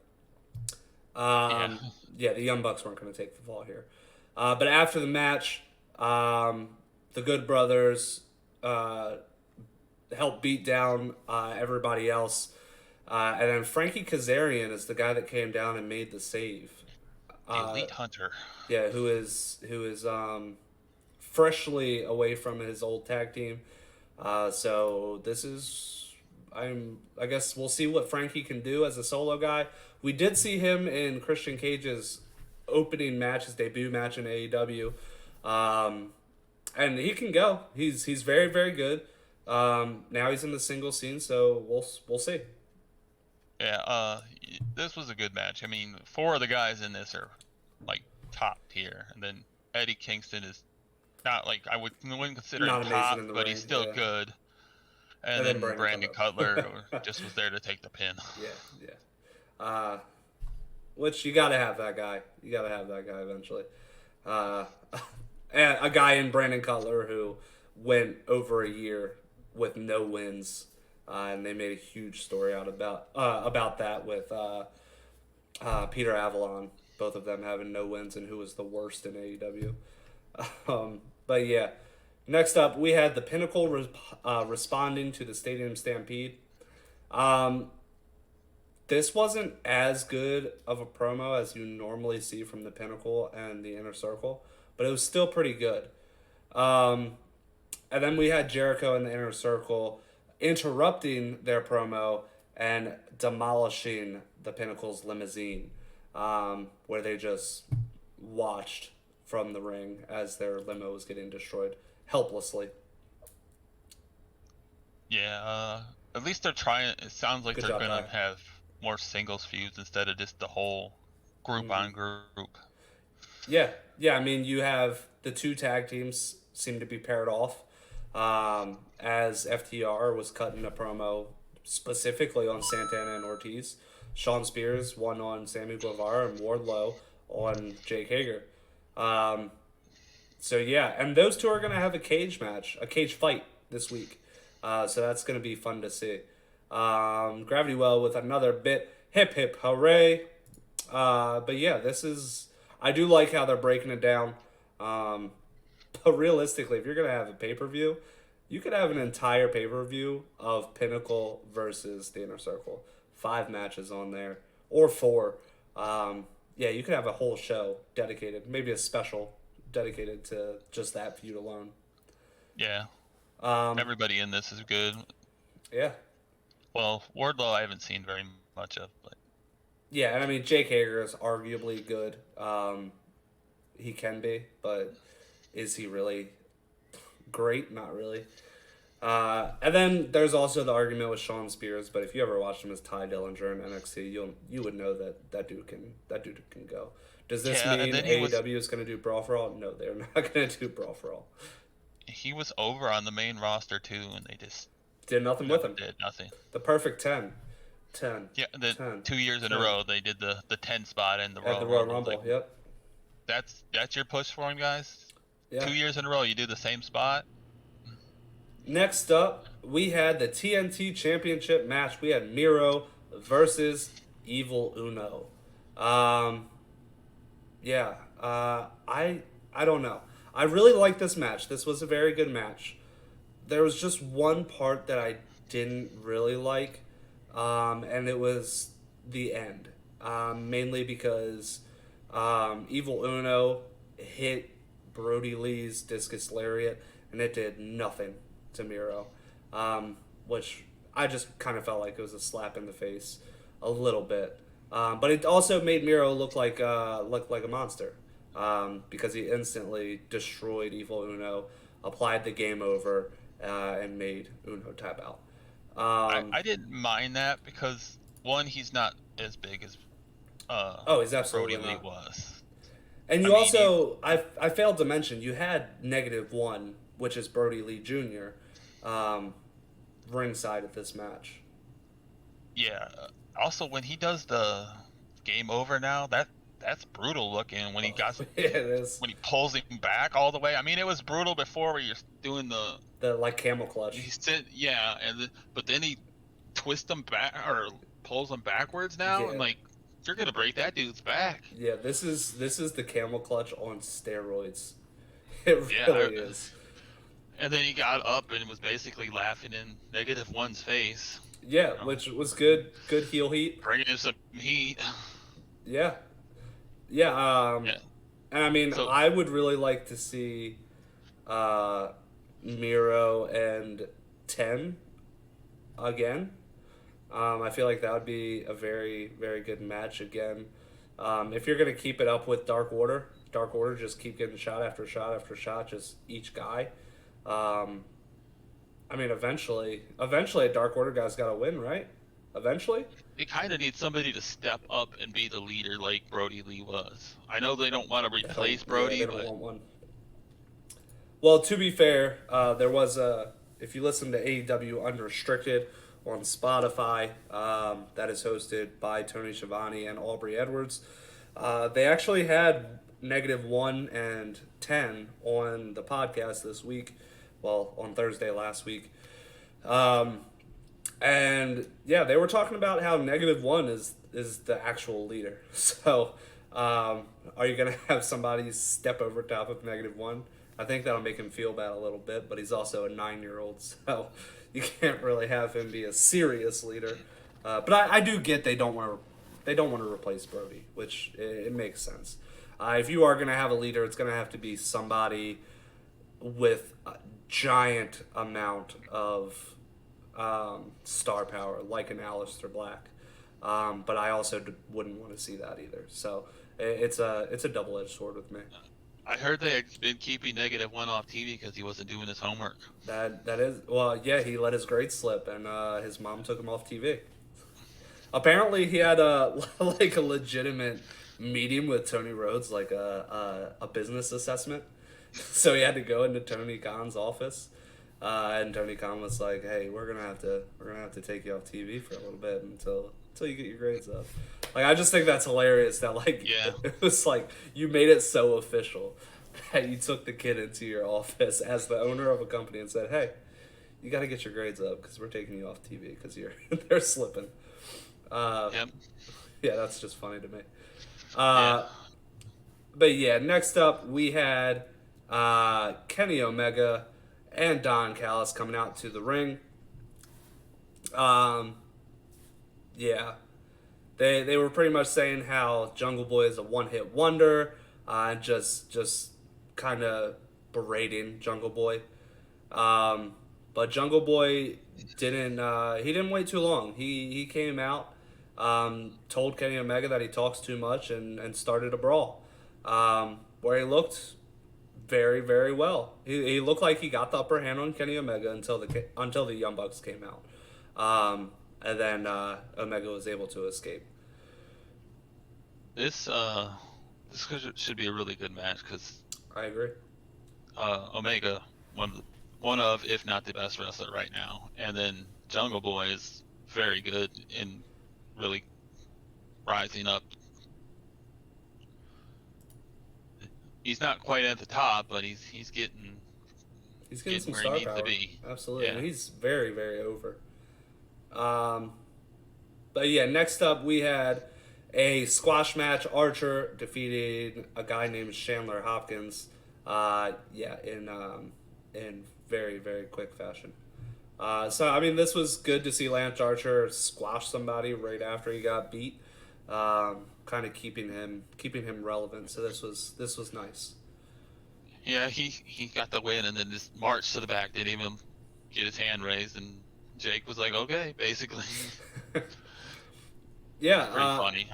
Yeah, the Young Bucks weren't going to take the fall here. But after the match, the Good Brothers helped beat down everybody else. And then Frankie Kazarian is the guy that came down and made the save. The Elite Hunter. Yeah, who is freshly away from his old tag team. So this is, I guess we'll see what Frankie can do as a solo guy. We did see him in Christian Cage's opening match, his debut match in AEW, and he can go. He's very, very good. Now he's in the single scene, so we'll see. Yeah, this was a good match. I mean, 4 of the guys in this are like top tier, and then Eddie Kingston is not like I wouldn't consider him top, but he's still good. And then Brandon Cutler just was there to take the pin. Yeah. Which you gotta have that guy. You gotta have that guy eventually. And a guy in Brandon Cutler who went over a year with no wins, and they made a huge story out about that with Peter Avalon. Both of them having no wins and who was the worst in AEW. But yeah, next up we had the Pinnacle responding to the Stadium Stampede. This wasn't as good of a promo as you normally see from the Pinnacle and the Inner Circle, but it was still pretty good. And then we had Jericho and the Inner Circle interrupting their promo and demolishing the Pinnacle's limousine, where they just watched from the ring as their limo was getting destroyed helplessly. Yeah, at least they're trying. It sounds like they're going to have more singles feuds instead of just the whole group on group. Yeah. I mean, you have the 2 tag teams seem to be paired off, as FTR was cutting a promo specifically on Santana and Ortiz. Sean Spears won on Sammy Guevara, and Wardlow on Jake Hager. So yeah, and those 2 are going to have a cage fight this week. So that's going to be fun to see. Gravity Well with another bit. Hip hip hooray. But yeah, I do like how they're breaking it down. But realistically, if you're going to have a pay-per-view, you could have an entire pay-per-view of Pinnacle versus the Inner Circle. 5 matches on there, or 4. Yeah, you could have a whole show dedicated, maybe a special dedicated to just that feud alone. Yeah. Everybody in this is good. Yeah. Well, Wardlow I haven't seen very much of, but yeah, and I mean Jake Hager is arguably good. He can be, but is he really great? Not really. And then there's also the argument with Sean Spears, but if you ever watched him as Ty Dillinger in NXT, you would know that dude can go. Does this mean AEW is going to do Brawl for All? No, they're not going to do Brawl for All. He was over on the main roster too, and they just did nothing with him. Did nothing. The perfect 10. Yeah, 2 years in a row they did the 10 spot in the Royal Rumble. Like, yep. That's your push for him, guys. Yeah. 2 years in a row you do the same spot. Next up, we had the TNT Championship match. We had Miro versus Evil Uno. I don't know. I really liked this match. This was a very good match. There was just one part that I didn't really like, and it was the end. Mainly because Evil Uno hit Brody Lee's discus lariat, and it did nothing to Miro, which I just kind of felt like it was a slap in the face a little bit. But it also made Miro look like a monster, because he instantly destroyed Evil Uno, applied the game over, and made Uno tap out. I didn't mind that because, one, he's not as big as he's absolutely Brody Lee not. was. And I failed to mention, you had -1, which is Brody Lee Jr., ringside at this match. Yeah. Also, when he does the game over now, that's brutal looking. When he got it is. When he pulls him back all the way. I mean, it was brutal before where you're doing the like camel clutch. He said, yeah, but then he twists him back or pulls him backwards now, and like you're gonna break that dude's back. Yeah, this is the camel clutch on steroids. It really is. And then he got up and was basically laughing in -1's face. Yeah, which was good heel heat. Bringing in some heat. Yeah. And I mean, so, I would really like to see Miro and 10 again. I feel like that would be a very, very good match again. If you're going to keep it up with Dark Order, just keep getting shot after shot after shot, just each guy. I mean, eventually a Dark Order guy's got to win, right? Eventually? They kind of need somebody to step up and be the leader like Brody Lee was. I know they don't want to replace Brody, they don't want one. Well, to be fair, there was if you listen to AEW Unrestricted on Spotify, that is hosted by Tony Schiavone and Aubrey Edwards, they actually had -1 and 10 on the podcast this week. Well, on Thursday last week. And yeah, they were talking about how -1 is the actual leader. So, are you going to have somebody step over top of -1? I think that'll make him feel bad a little bit, but he's also a 9-year-old, so you can't really have him be a serious leader. But I do get they don't want to replace Brody, which it makes sense. If you are going to have a leader, it's going to have to be somebody with a giant amount of star power, like an Aleister Black. But I also wouldn't want to see that either. So it's a double-edged sword with me. I heard they had been keeping -1 off TV because he wasn't doing his homework. That is, well, yeah, he let his grades slip, and his mom took him off TV. Apparently, he had a legitimate meeting with Tony Rhodes, like a business assessment. So he had to go into Tony Khan's office, and Tony Khan was like, "Hey, we're gonna have to take you off TV for a little bit until you get your grades up." Like, I just think that's hilarious that it was like you made it so official that you took the kid into your office as the owner of a company and said, "Hey, you got to get your grades up because we're taking you off TV because they're slipping." Yeah, that's just funny to me. But yeah, next up we had Kenny Omega and Don Callis coming out to the ring. Yeah. They were pretty much saying how Jungle Boy is a one-hit wonder, and just kind of berating Jungle Boy. But Jungle Boy didn't wait too long. He came out, told Kenny Omega that he talks too much, and started a brawl, where he looked very, very well. He looked like he got the upper hand on Kenny Omega until the Young Bucks came out. And then Omega was able to escape. This should be a really good match because I agree. Omega, one of, if not the best wrestler right now, and then Jungle Boy is very good in really rising up. He's not quite at the top, but he's getting some where star he needs power. to be. Absolutely, yeah. And he's very, very over. But yeah, next up we had a squash match. Archer defeated a guy named Chandler Hopkins. In very, very quick fashion. So I mean, this was good to see Lance Archer squash somebody right after he got beat. Kind of keeping him relevant. So this was nice. Yeah, he got the win and then just marched to the back. Didn't even get his hand raised, and Jake was like, "Okay," basically. Yeah, pretty funny.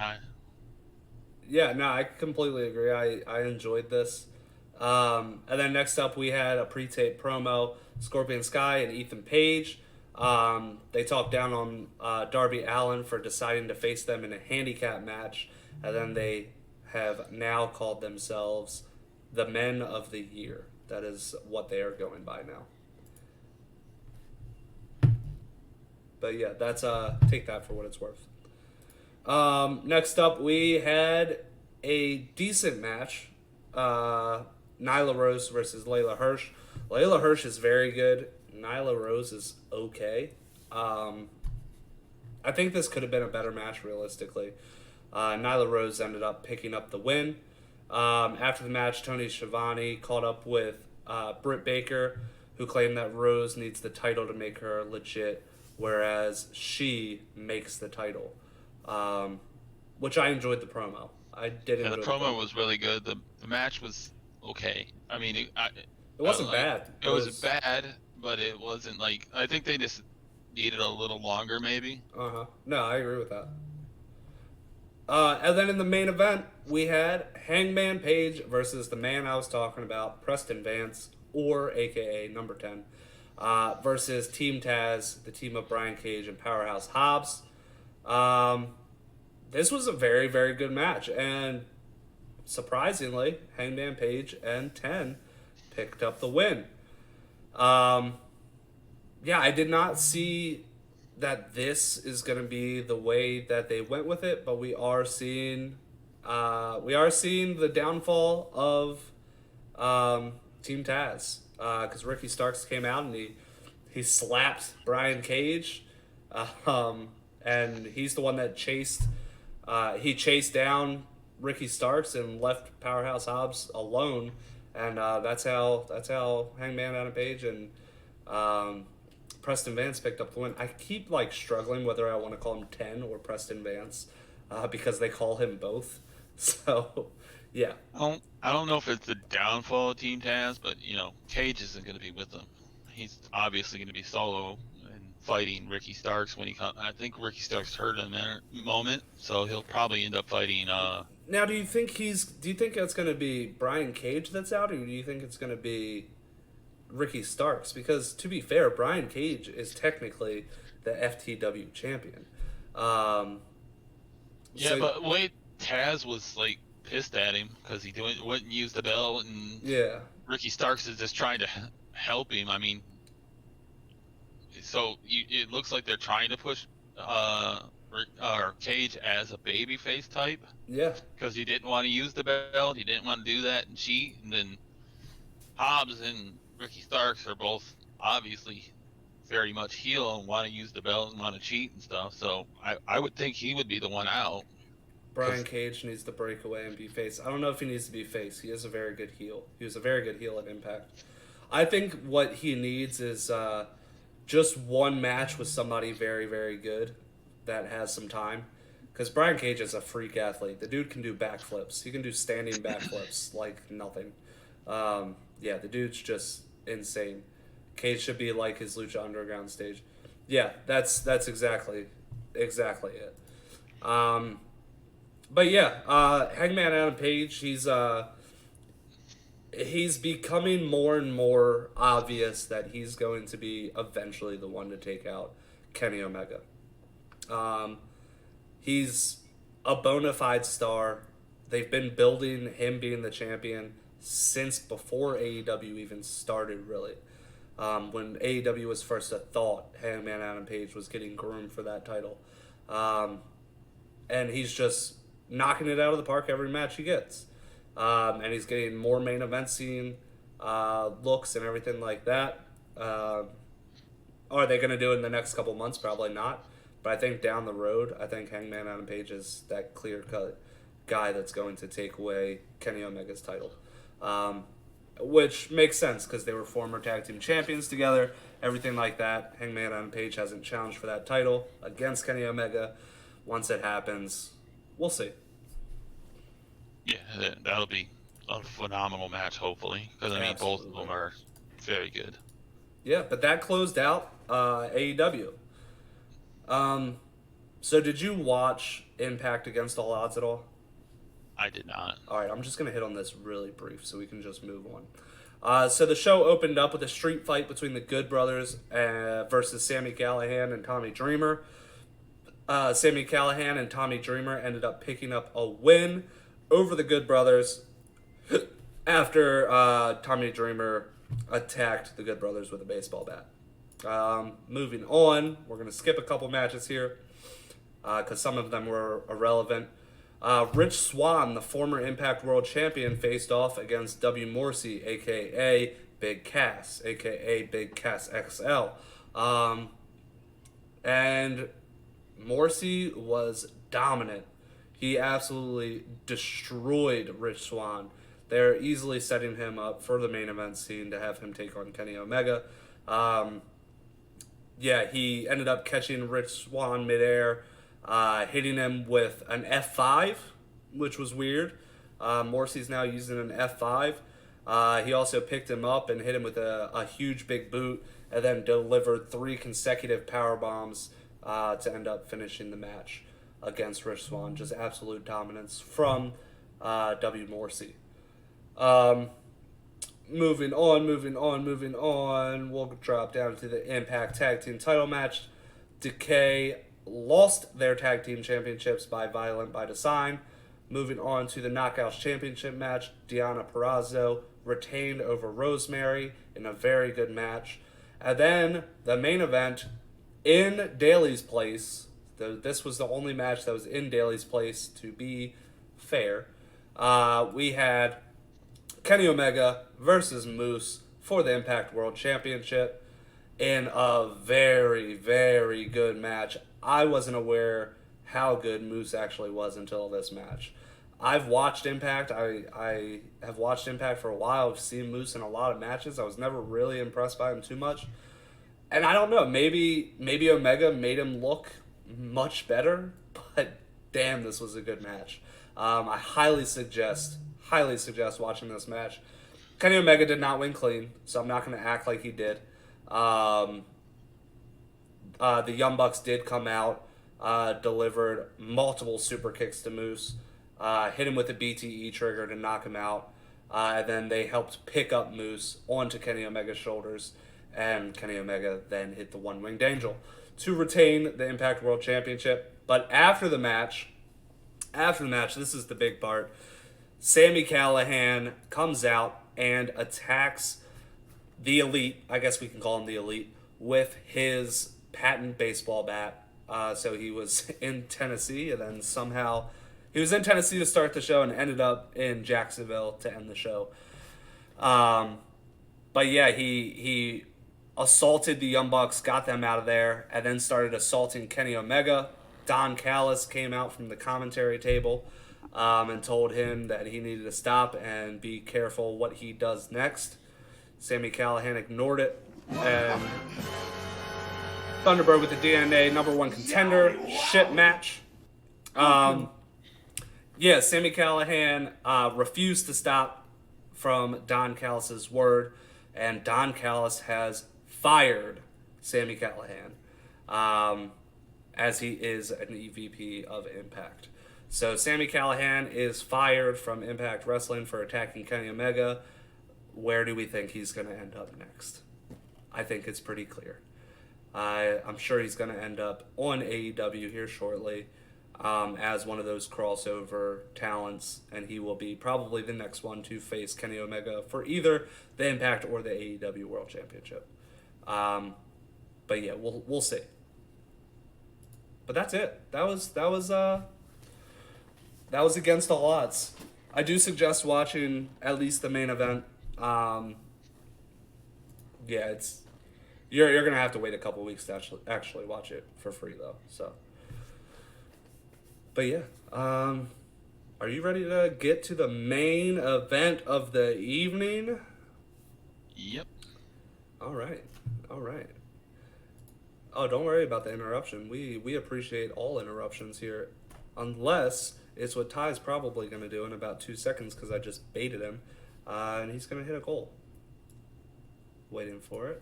Yeah, no, I completely agree. I enjoyed this. And then next up, we had a pre-tape promo. Scorpion Sky and Ethan Page. They talked down on Darby Allin for deciding to face them in a handicap match, and then they have now called themselves the Men of the Year. That is what they are going by now. But yeah, that's take that for what it's worth. Next up, we had a decent match. Nyla Rose versus Layla Hirsch. Layla Hirsch is very good. Nyla Rose is okay. I think this could have been a better match, realistically. Nyla Rose ended up picking up the win. After the match, Tony Schiavone caught up with Britt Baker, who claimed that Rose needs the title to make her legit, whereas she makes the title. Which I enjoyed the promo. I did enjoy the promo was really good. The match was okay. I mean, it wasn't bad. It was bad, but it wasn't like, I think they just needed a little longer, maybe. No, I agree with that. And then in the main event, we had Hangman Page versus the man I was talking about, Preston Vance, or AKA Number 10, versus Team Taz, the team of Brian Cage and Powerhouse Hobbs. This was a very, very good match, and surprisingly, Hangman Page and 10 picked up the win. Yeah, I did not see that this is going to be the way that they went with it, but we are seeing the downfall of Team Taz, because Ricky Starks came out and he slapped Brian Cage, and he's the one that chased down Ricky Starks and left Powerhouse Hobbs alone, and that's how Hangman Adam Page and Preston Vance picked up the win. I keep struggling whether I want to call him 10 or Preston Vance, because they call him both. So, yeah. I don't know if it's the downfall of Team Taz, but Cage isn't going to be with them. He's obviously going to be solo and fighting Ricky Starks when he comes. I think Ricky Starks hurt in that moment, so he'll probably end up fighting. Now, do you think it's going to be Brian Cage that's out, or do you think it's going to be Ricky Starks? Because to be fair, Brian Cage is technically the FTW champion. But wait, Taz was pissed at him because he wouldn't use the belt, and Ricky Starks is just trying to help him. I mean, so it looks like they're trying to push Cage as a babyface type. Yeah. Because he didn't want to use the belt, he didn't want to do that and cheat, and then Hobbs and Ricky Starks are both obviously very much heel and want to use the belt and want to cheat and stuff. So I would think he would be the one out. Brian Cage needs to break away and be face. I don't know if he needs to be face. He is a very good heel. He was a very good heel at Impact. I think what he needs is just one match with somebody very, very good that has some time. Because Brian Cage is a freak athlete. The dude can do backflips. He can do standing backflips like nothing. Yeah, the dude's just insane. Cage should be like his Lucha Underground stage. Yeah, that's exactly it. But yeah, Hangman Adam Page, he's becoming more and more obvious that he's going to be eventually the one to take out Kenny Omega. He's a bona fide star. They've been building him being the champion since before AEW even started, really. When AEW was first a thought, Hangman Adam Page was getting groomed for that title. And he's just knocking it out of the park every match he gets. And he's getting more main event scene looks and everything like that. Are they going to do it in the next couple months? Probably not. But I think down the road, I think Hangman Adam Page is that clear-cut guy that's going to take away Kenny Omega's title. Which makes sense because they were former tag team champions together, everything like that. Hangman Adam Page hasn't challenged for that title against Kenny Omega. Once it happens, we'll see. Yeah, that'll be a phenomenal match, hopefully, because I mean both of them are very good. Yeah, but that closed out AEW. So did you watch Impact Against All Odds at all? I did not. All right, I'm just going to hit on this really brief so we can just move on. So the show opened up with a street fight between the Good Brothers versus Sami Callihan and Tommy Dreamer. Sami Callihan and Tommy Dreamer ended up picking up a win over the Good Brothers after Tommy Dreamer attacked the Good Brothers with a baseball bat. Moving on, we're going to skip a couple matches here because some of them were irrelevant. Rich Swann, the former Impact World Champion, faced off against W. Morrissey, a.k.a. Big Cass, a.k.a. Big Cass XL. And Morrissey was dominant. He absolutely destroyed Rich Swann. They're easily setting him up for the main event scene to have him take on Kenny Omega. He ended up catching Rich Swann midair, hitting him with an F5, which was weird. Morrissey's now using an F5. He also picked him up and hit him with a huge big boot, and then delivered 3 consecutive power bombs to end up finishing the match against Rich Swann. Just absolute dominance from W. Morrissey. Moving on. We'll drop down to the Impact Tag Team title match. Decay lost their tag team championships by Violent by Design. Moving on to the Knockouts Championship match, Deonna Purrazzo retained over Rosemary in a very good match. And then the main event in Daly's place. This was the only match that was in Daly's place, to be fair. We had Kenny Omega versus Moose for the Impact World Championship in a very, very good match. I wasn't aware how good Moose actually was until this match. I've watched Impact. I have watched Impact for a while. I've seen Moose in a lot of matches. I was never really impressed by him too much. And I don't know, maybe Omega made him look much better, but damn, this was a good match. I highly suggest watching this match. Kenny Omega did not win clean, so I'm not going to act like he did. The Young Bucks did come out, delivered multiple super kicks to Moose, hit him with a BTE trigger to knock him out, and then they helped pick up Moose onto Kenny Omega's shoulders, and Kenny Omega then hit the One-Winged Angel to retain the Impact World Championship. But after the match, this is the big part, Sami Callihan comes out and attacks the Elite, I guess we can call him the Elite, with his patent baseball bat. So he was in Tennessee, and then somehow he was in Tennessee to start the show and ended up in Jacksonville to end the show. But yeah, he assaulted the Young Bucks, got them out of there, and then started assaulting Kenny Omega. Don Callis came out from the commentary table and told him that he needed to stop and be careful what he does next. Sami Callihan ignored it, and Thunderbird with the DNA #1 contender shit match. Sami Callihan refused to stop from Don Callis' word, and Don Callis has fired Sami Callihan as he is an EVP of Impact. So Sami Callihan is fired from Impact Wrestling for attacking Kenny Omega. Where do we think he's going to end up next? I think it's pretty clear. I'm sure he's going to end up on AEW here shortly as one of those crossover talents, and he will be probably the next one to face Kenny Omega for either the Impact or the AEW World Championship. But yeah, we'll see. But that's it. That was against all odds. I do suggest watching at least the main event. You're gonna have to wait a couple weeks to actually watch it for free though. So, but yeah, are you ready to get to the main event of the evening? Yep. All right. Oh, don't worry about the interruption. We appreciate all interruptions here, unless it's what Ty's probably going to do in about 2 seconds because I just baited him, and he's going to hit a goal. Waiting for it.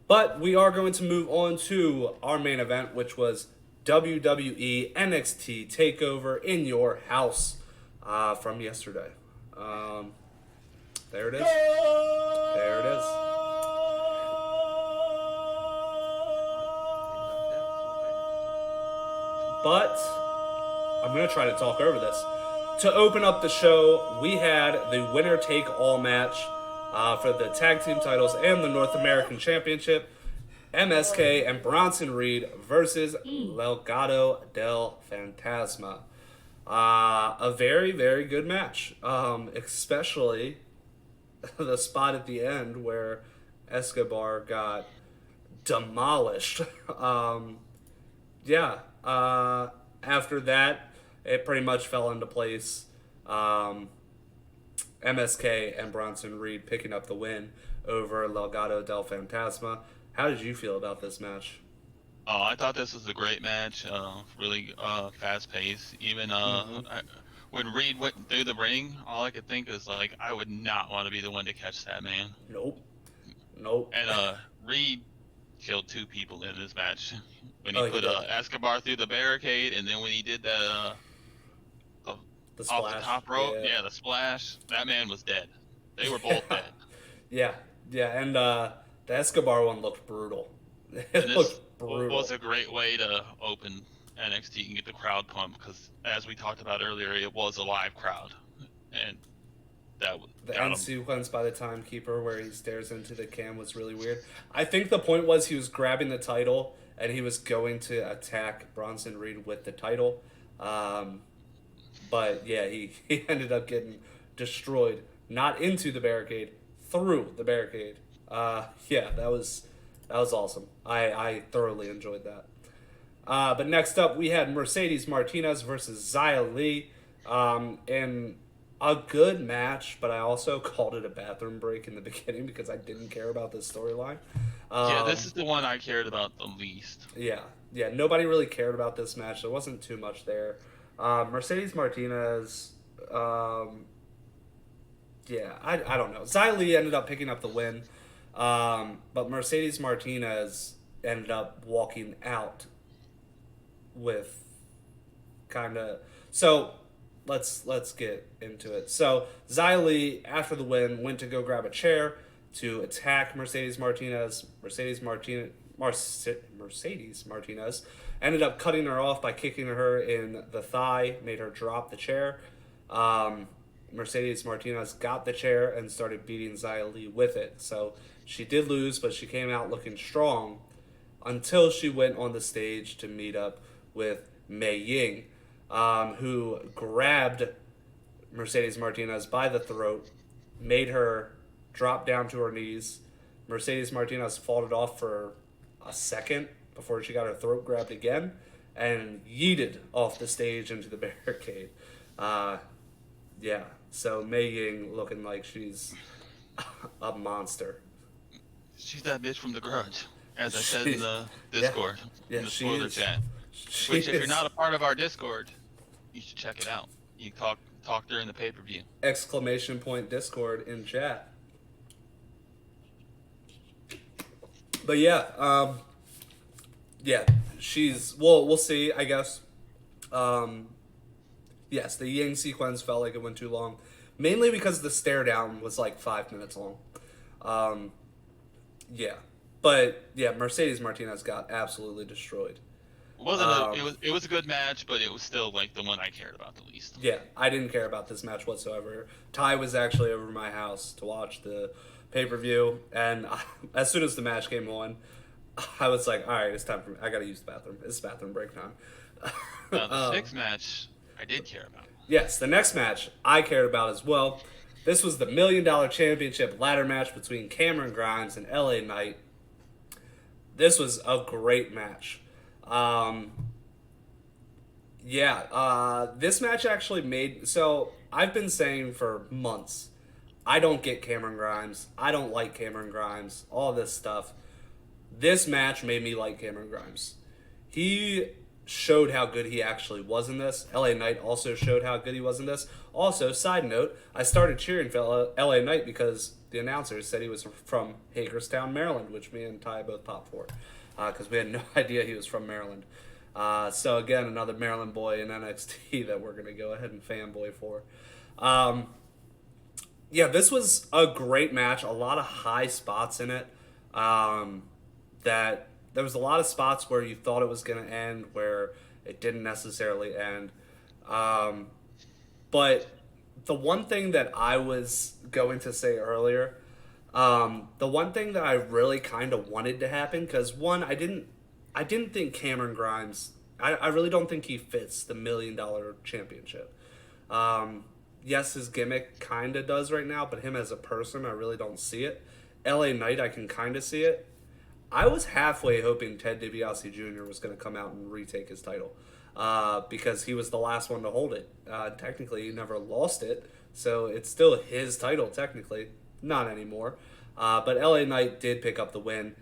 But we are going to move on to our main event, which was WWE NXT TakeOver In Your House from yesterday. There it is. There it is. But I'm going to try to talk over this. To open up the show, we had the winner-take-all match for the tag team titles and the North American Championship. MSK and Bronson Reed versus Legado del Fantasma. A very, very good match. Especially the spot at the end where Escobar got demolished. After that, it pretty much fell into place. MSK and Bronson Reed picking up the win over Legado del Fantasma. How did you feel about this match? Oh, I thought this was a great match. Really fast paced. Even when Reed went through the ring, all I could think is like, I would not want to be the one to catch that man. Nope. And Reed killed 2 people in this match when he put Escobar through the barricade, and then when he did that The off splash. the top rope, the splash. That man was dead. They were both dead. Yeah, and the Escobar one looked brutal. It looked brutal. Was a great way to open NXT and get the crowd pumped because, as we talked about earlier, it was a live crowd, and the end sequence by the timekeeper where he stares into the cam was really weird. I think the point was he was grabbing the title and he was going to attack Bronson Reed with the title, but yeah, he ended up getting destroyed, not into the barricade, through the barricade. Yeah, that was awesome. I thoroughly enjoyed that. But next up, we had Mercedes Martinez versus Xia Li, in a good match, but I also called it a bathroom break in the beginning because I didn't care about this storyline. This is the one I cared about the least. Yeah, nobody really cared about this match. There wasn't too much there. Mercedes Martinez, I don't know. Xia Li ended up picking up the win, but Mercedes Martinez ended up walking out with so let's get into it. So Xia Li, after the win, went to go grab a chair to attack Mercedes Martinez. Mercedes Martinez ended up cutting her off by kicking her in the thigh, made her drop the chair. Mercedes Martinez got the chair and started beating Xia Li with it. So she did lose, but she came out looking strong until she went on the stage to meet up with Mei Ying, who grabbed Mercedes Martinez by the throat, made her drop down to her knees. Mercedes Martinez fought it off for a second before she got her throat grabbed again and yeeted off the stage into the barricade. So Mei Ying looking like she's a monster. She's that bitch from The Grudge, as I said in the Discord, in the spoiler chat. Which, if you're not a part of our Discord, you should check it out. You talk during the pay-per-view. Exclamation point Discord in chat. But she's, we'll see, I guess. Yes, the Ying sequence felt like it went too long, mainly because the stare down was like 5 minutes long. Mercedes Martinez got absolutely destroyed. It was a good match, but it was still like the one I cared about the least. Yeah, I didn't care about this match whatsoever. Ty was actually over my house to watch the pay-per-view, and as soon as the match came on, I was like, all right, it's time for me. I gotta use the bathroom. It's bathroom break time. The sixth match, I did care about. Yes, the next match I cared about as well. This was the $1 Million Championship ladder match between Cameron Grimes and LA Knight. This was a great match. This match actually made... So, I've been saying for months, I don't get Cameron Grimes. I don't like Cameron Grimes. All this stuff. This match made me like Cameron Grimes. He showed how good he actually was in this. LA Knight also showed how good he was in this. Also, side note, I started cheering for LA Knight because the announcer said he was from Hagerstown, Maryland, which me and Ty both popped for. Because we had no idea he was from Maryland. So again, another Maryland boy in NXT that we're going to go ahead and fanboy for. This was a great match. A lot of high spots in it. That there was a lot of spots where you thought it was going to end, where it didn't necessarily end. But the one thing that I was going to say earlier, the one thing that I really kind of wanted to happen, because one, I didn't think Cameron Grimes, I really don't think he fits the $1 Million Championship. Yes, his gimmick kind of does right now, but him as a person, I really don't see it. LA Knight, I can kind of see it. I was halfway hoping Ted DiBiase Jr. was going to come out and retake his title because he was the last one to hold it. Technically, he never lost it, so it's still his title, technically. Not anymore. But LA Knight did pick up the win.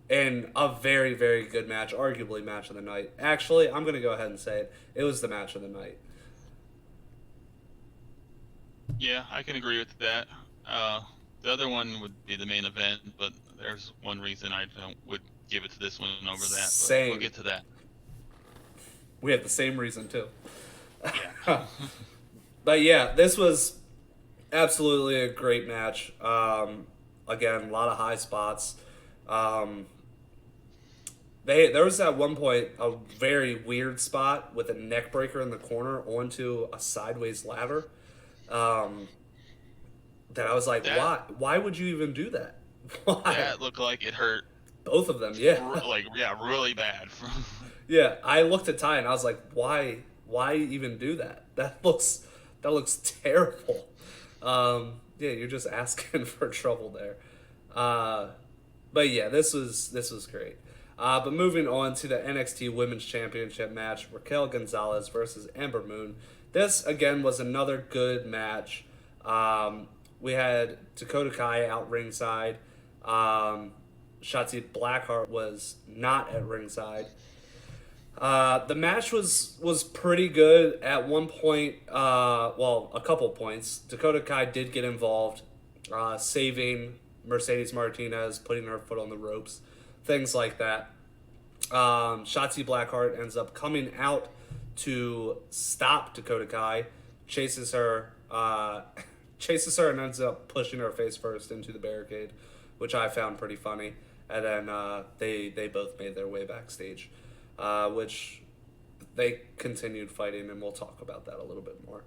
And a very, very good match, arguably match of the night. Actually, I'm going to go ahead and say it. It was the match of the night. Yeah, I can agree with that. The other one would be the main event, but there's one reason I would give it to this one over that. But Same. We'll get to that. We have the same reason, too. Yeah. But yeah, this was absolutely a great match. Again, a lot of high spots. There was at one point a very weird spot with a neck breaker in the corner onto a sideways ladder. That I was like, why would you even do that? Why? That looked like it hurt. Both of them, yeah. Really bad. Yeah, I looked at Ty and I was like, why even do that? That looks terrible. Yeah, you're just asking for trouble there. But yeah, this was great. But moving on to the NXT Women's Championship match, Raquel Gonzalez versus Ember Moon. This, again, was another good match. We had Dakota Kai out ringside. Shotzi Blackheart was not at ringside. The match was pretty good at one point. A couple points. Dakota Kai did get involved, saving Mercedes Martinez, putting her foot on the ropes, things like that. Shotzi Blackheart ends up coming out to stop Dakota Kai, chases her and ends up pushing her face first into the barricade, which I found pretty funny. And then they both made their way backstage, which they continued fighting, and we'll talk about that a little bit more.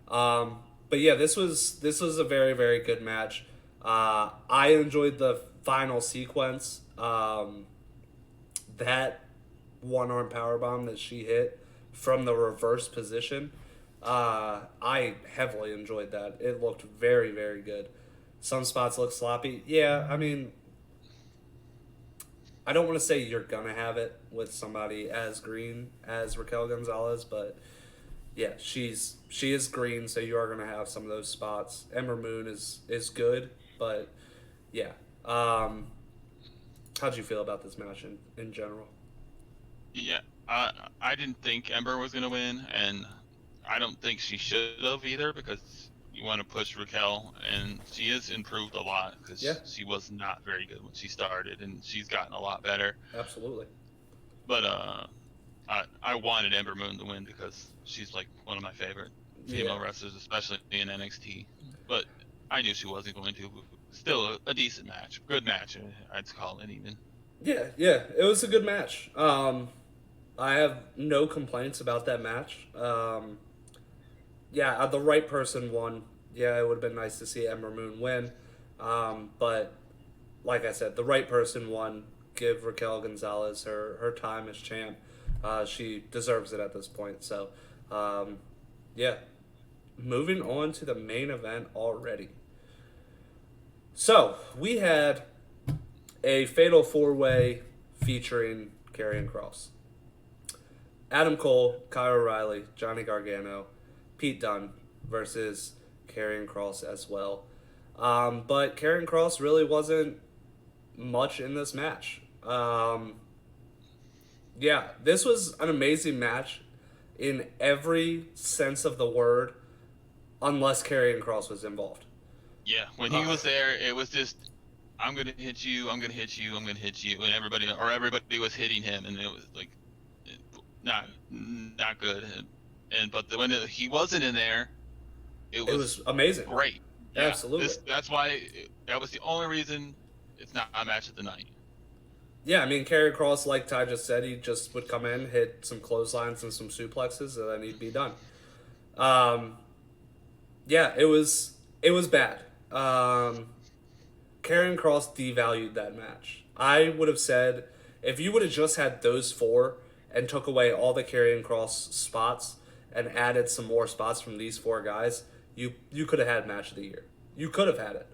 But yeah, this was a very, very good match. I enjoyed the final sequence. That one-arm powerbomb that she hit from the reverse position, I heavily enjoyed that. It looked very, very good. Some spots look sloppy. Yeah, I mean, I don't want to say you're going to have it with somebody as green as Raquel Gonzalez, but yeah, she is green, so you are going to have some of those spots. Ember Moon is good, but yeah. How'd you feel about this match in general? Yeah, I didn't think Ember was going to win, and I don't think she should have either, because you want to push Raquel, and she has improved a lot, because she was not very good when she started, and she's gotten a lot better. Absolutely. But I wanted Ember Moon to win because she's like one of my favorite female wrestlers, especially in NXT. But I knew she wasn't going to. Still a decent match, good match, I'd call it even. Yeah, it was a good match. I have no complaints about that match. The right person won. Yeah, it would have been nice to see Ember Moon win. But like I said, the right person won. Give Raquel Gonzalez her time as champ. She deserves it at this point. So, moving on to the main event already. So, we had a fatal four-way featuring Karrion Kross. Adam Cole, Kyle O'Reilly, Johnny Gargano, Pete Dunne versus Karrion Kross as well. But Karrion Kross really wasn't much in this match. This was an amazing match in every sense of the word, unless Karrion Kross was involved. Yeah, when he was there, it was just, I'm going to hit you, I'm going to hit you, I'm going to hit you, and everybody was hitting him, and it was like, not good. But when he wasn't in there, it was amazing. Great. Yeah, absolutely. That's why, that was the only reason it's not a match of the night. Yeah, I mean, Karrion Kross, like Ty just said, he just would come in, hit some clotheslines and some suplexes, and then he'd be done. It was bad. Karrion Kross devalued that match. I would have said, if you would have just had those four and took away all the Karrion Kross spots and added some more spots from these four guys, you could have had match of the year. You could have had it.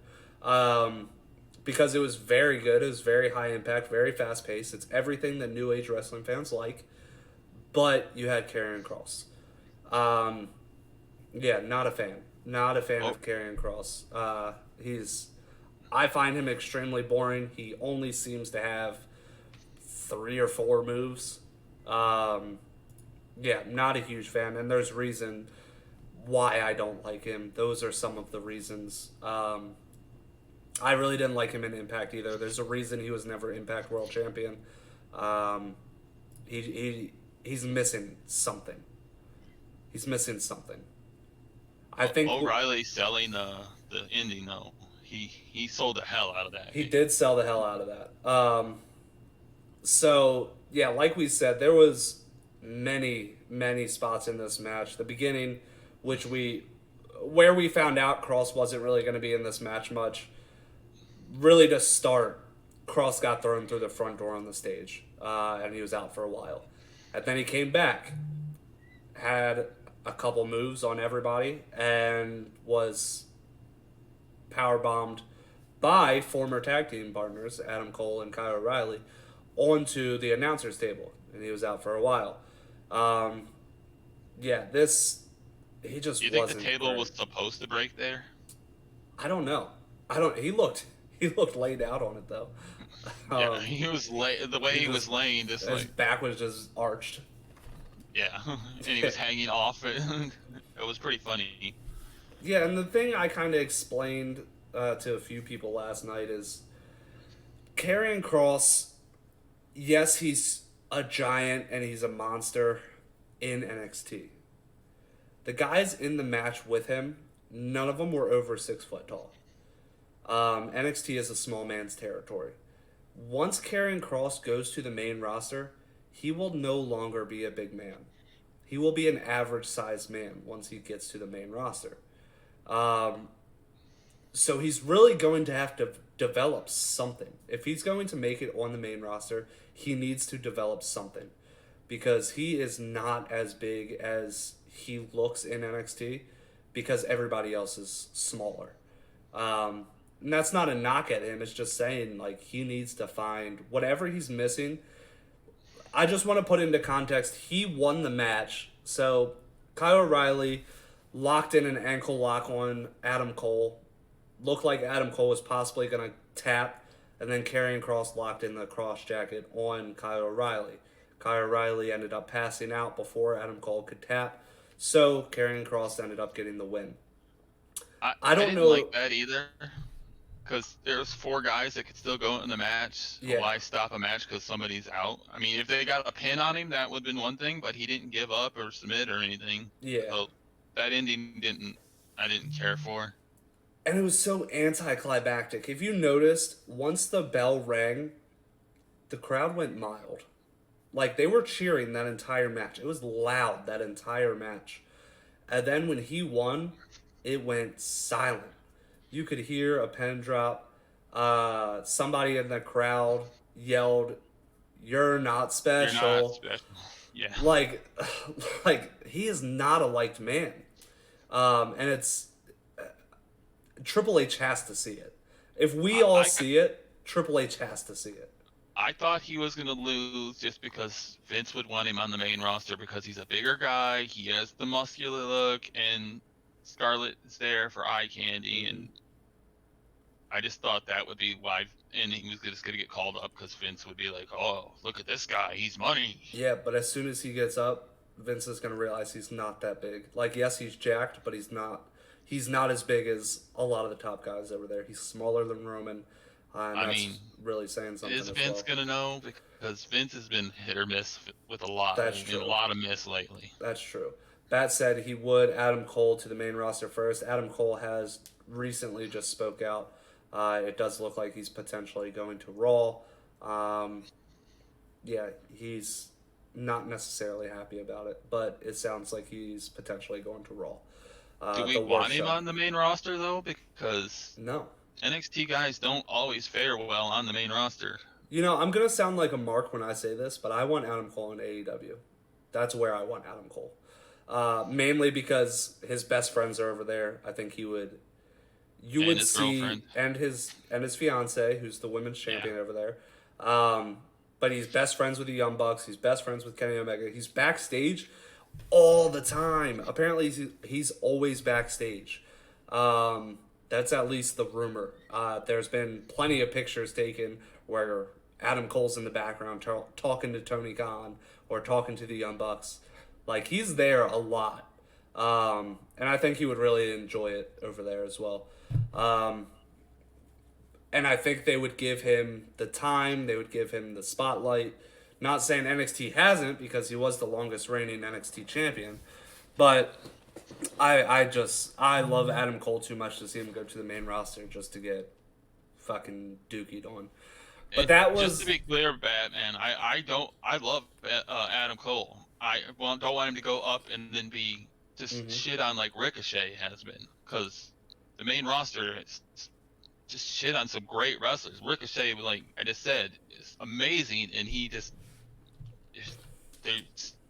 because it was very good. It was very high impact, very fast paced. It's everything that New Age wrestling fans like. But you had Karrion Kross. Yeah, not a fan. Not a fan of Karrion Kross. I find him extremely boring. He only seems to have 3 or 4 moves. Yeah, not a huge fan, and there's reason why I don't like him. Those are some of the reasons. I really didn't like him in Impact either. There's a reason he was never Impact World Champion. He's missing something. He's missing something. I think O'Reilly's selling the ending though. He sold the hell out of that. He did sell the hell out of that. So yeah, like we said, there was many spots in this match. The beginning, where we found out Cross wasn't really going to be in this match much. Really, to start, Cross got thrown through the front door on the stage, and he was out for a while. And then he came back, had a couple moves on everybody, and was powerbombed by former tag team partners Adam Cole and Kyle O'Reilly onto the announcer's table, and he was out for a while. Yeah, he just you think wasn't the table great. was supposed to break there? I don't know. He looked laid out on it though. Yeah, he was the way he was laying, just his like back was just arched. yeah, and he was hanging off it. It was pretty funny. Yeah, and the thing I kind of explained to a few people last night is Karrion Kross. Yes, he's a giant and he's a monster in NXT. The guys in the match with him, none of them were over 6 foot tall. NXT is a small man's territory. Once Karrion Kross goes to the main roster, he will no longer be a big man. He will be an average-sized man once he gets to the main roster. So he's really going to have to develop something. If he's going to make it on the main roster, he needs to develop something. Because he is not as big as he looks in NXT because everybody else is smaller. And that's not a knock at him. It's just saying, like, he needs to find whatever he's missing. I just want to put into context, he won the match. So Kyle O'Reilly locked in an ankle lock on Adam Cole. Looked like Adam Cole was possibly going to tap. And then Karrion Kross locked in the cross jacket on Kyle O'Reilly. Kyle O'Reilly ended up passing out before Adam Cole could tap. So Karrion Kross ended up getting the win. I didn't like that either. Because there's 4 guys that could still go in the match. Yeah. Why stop a match because somebody's out? I mean, if they got a pin on him, that would have been one thing, but he didn't give up or submit or anything. Yeah. So that ending I didn't care for. And it was so anticlimactic. If you noticed, once the bell rang, the crowd went mild. Like, they were cheering that entire match. It was loud, that entire match. And then when he won, it went silent. You could hear a pen drop. Somebody in the crowd yelled, "You're not special." You're not special. Yeah. Like he is not a liked man. And it's Triple H has to see it. If we all see it, Triple H has to see it. I thought he was going to lose just because Vince would want him on the main roster because he's a bigger guy. He has the muscular look, and Scarlett is there for eye candy, and I just thought that would be why, and he was just going to get called up because Vince would be like, "Oh, look at this guy, he's money." Yeah, but as soon as he gets up, Vince is going to realize he's not that big. Like, yes, he's jacked, but he's not as big as a lot of the top guys over there. He's smaller than Roman. I mean, really saying something. Is Vince going to know? Because Vince has been hit or miss with a lot. That's true. A lot of miss lately. That's true. That said, he would Adam Cole to the main roster first. Adam Cole has recently just spoke out. It does look like he's potentially going to Raw. Yeah, he's not necessarily happy about it, but it sounds like he's potentially going to Raw. Do we want him on the main roster, though? Because no. NXT guys don't always fare well on the main roster. You know, I'm going to sound like a mark when I say this, but I want Adam Cole in AEW. That's where I want Adam Cole. Mainly because his best friends are over there. I think he would you and would his see girlfriend. and his fiance, who's the women's champion over there. But he's best friends with the Young Bucks. He's best friends with Kenny Omega. He's backstage all the time. Apparently, he's always backstage. That's at least the rumor. There's been plenty of pictures taken where Adam Cole's in the background talking to Tony Khan or talking to the Young Bucks. Like, he's there a lot. And I think he would really enjoy it over there as well. And I think they would give him the time, they would give him the spotlight. Not saying NXT hasn't, because he was the longest reigning NXT champion, but I love Adam Cole too much to see him go to the main roster just to get fucking dookied on. But that was, just to be clear, Batman. I love Adam Cole. Don't want him to go up and then be just shit on like Ricochet has been, because the main roster is just shit on some great wrestlers. Ricochet, like I just said, is amazing, and they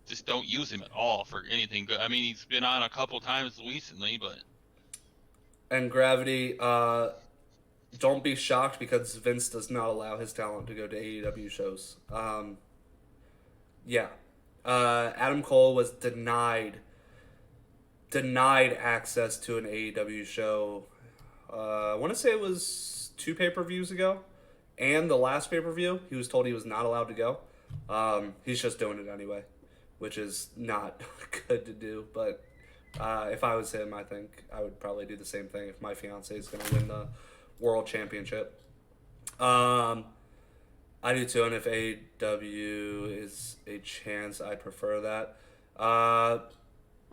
just don't use him at all for anything good. I mean, he's been on a couple times recently, but. And Gravity, don't be shocked because Vince does not allow his talent to go to AEW shows. Adam Cole was denied access to an AEW show. I want to say it was 2 pay-per-views ago, and the last pay-per-view, he was told he was not allowed to go. He's just doing it anyway, which is not good to do. But if I was him, I think I would probably do the same thing if my fiance is going to win the World Championship. I do too, and if AEW is a chance, I'd prefer that.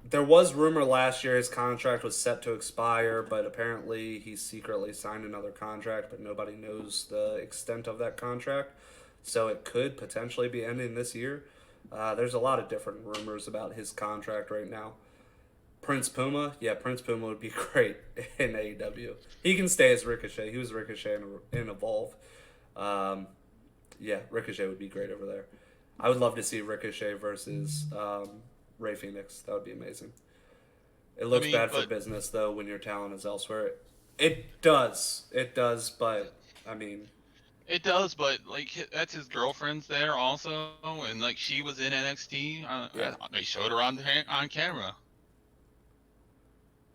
There was rumor last year his contract was set to expire, but apparently he secretly signed another contract, but nobody knows the extent of that contract. So it could potentially be ending this year. There's a lot of different rumors about his contract right now. Prince Puma would be great in AEW. He can stay as Ricochet. He was Ricochet in Evolve. Ricochet would be great over there. I would love to see Ricochet versus Rey Fenix. That would be amazing. It looks bad for business, though, when your talent is elsewhere. It does, but, I mean... It does, but, like, that's his girlfriend's there also, and, like, she was in NXT. They showed her on camera.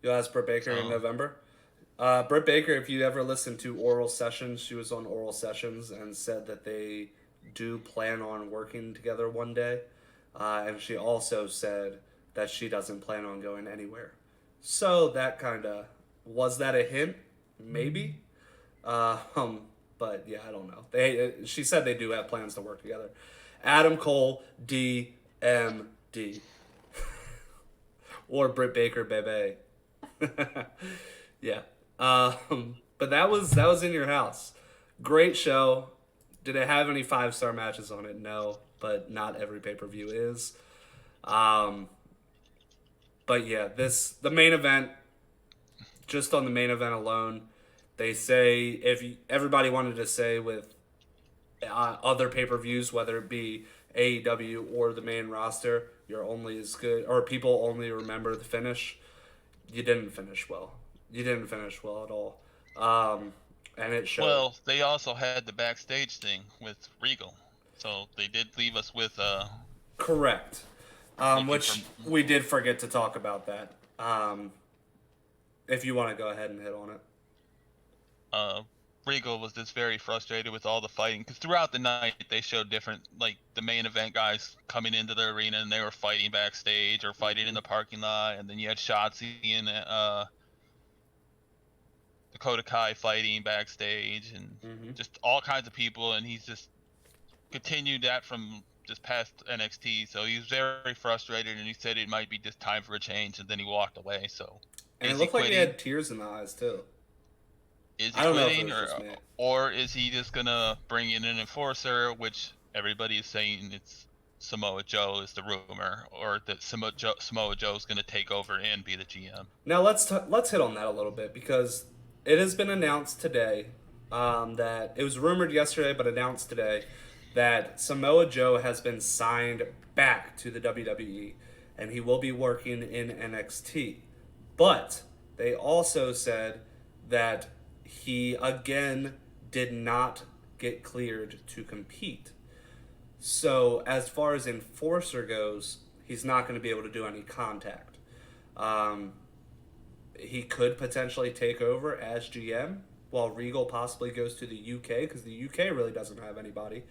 You'll ask Britt Baker in November? Britt Baker, if you ever listened to Oral Sessions, she was on Oral Sessions and said that they do plan on working together one day. And she also said that she doesn't plan on going anywhere. So that kind of... Was that a hint? Maybe. But yeah, I don't know. She said they do have plans to work together. Adam Cole, DMD. Or Britt Baker, bebe. Yeah. But that was In Your House. Great show. Did it have any 5-star matches on it? No, but not every pay-per-view is. But yeah, the main event, just on the main event alone, they say, if everybody wanted to say with other pay-per-views, whether it be AEW or the main roster, you're only as good, or people only remember the finish. You didn't finish well. You didn't finish well at all. And it showed. Well, they also had the backstage thing with Regal. So they did leave us with... Correct. Which we did forget to talk about that. If you want to go ahead and hit on it. Regal was just very frustrated with all the fighting, because throughout the night they showed different, like, the main event guys coming into the arena and they were fighting backstage or fighting in the parking lot, and then you had Shotzi and Dakota Kai fighting backstage, and just all kinds of people, and he's just continued that from just past NXT, so he was very frustrated, and he said it might be just time for a change, and then he walked away. So, and it looked like he had tears in the eyes too. Is he quitting, or is he just gonna bring in an enforcer, which everybody is saying it's Samoa Joe is the rumor, or that Samoa Joe is gonna take over and be the GM? Now let's hit on that a little bit, because it has been announced today that it was rumored yesterday, but announced today that Samoa Joe has been signed back to the WWE, and he will be working in NXT. But they also said that he again did not get cleared to compete. So as far as enforcer goes, he's not going to be able to do any contact. He could potentially take over as GM while Regal possibly goes to the UK, because the UK really doesn't have anybody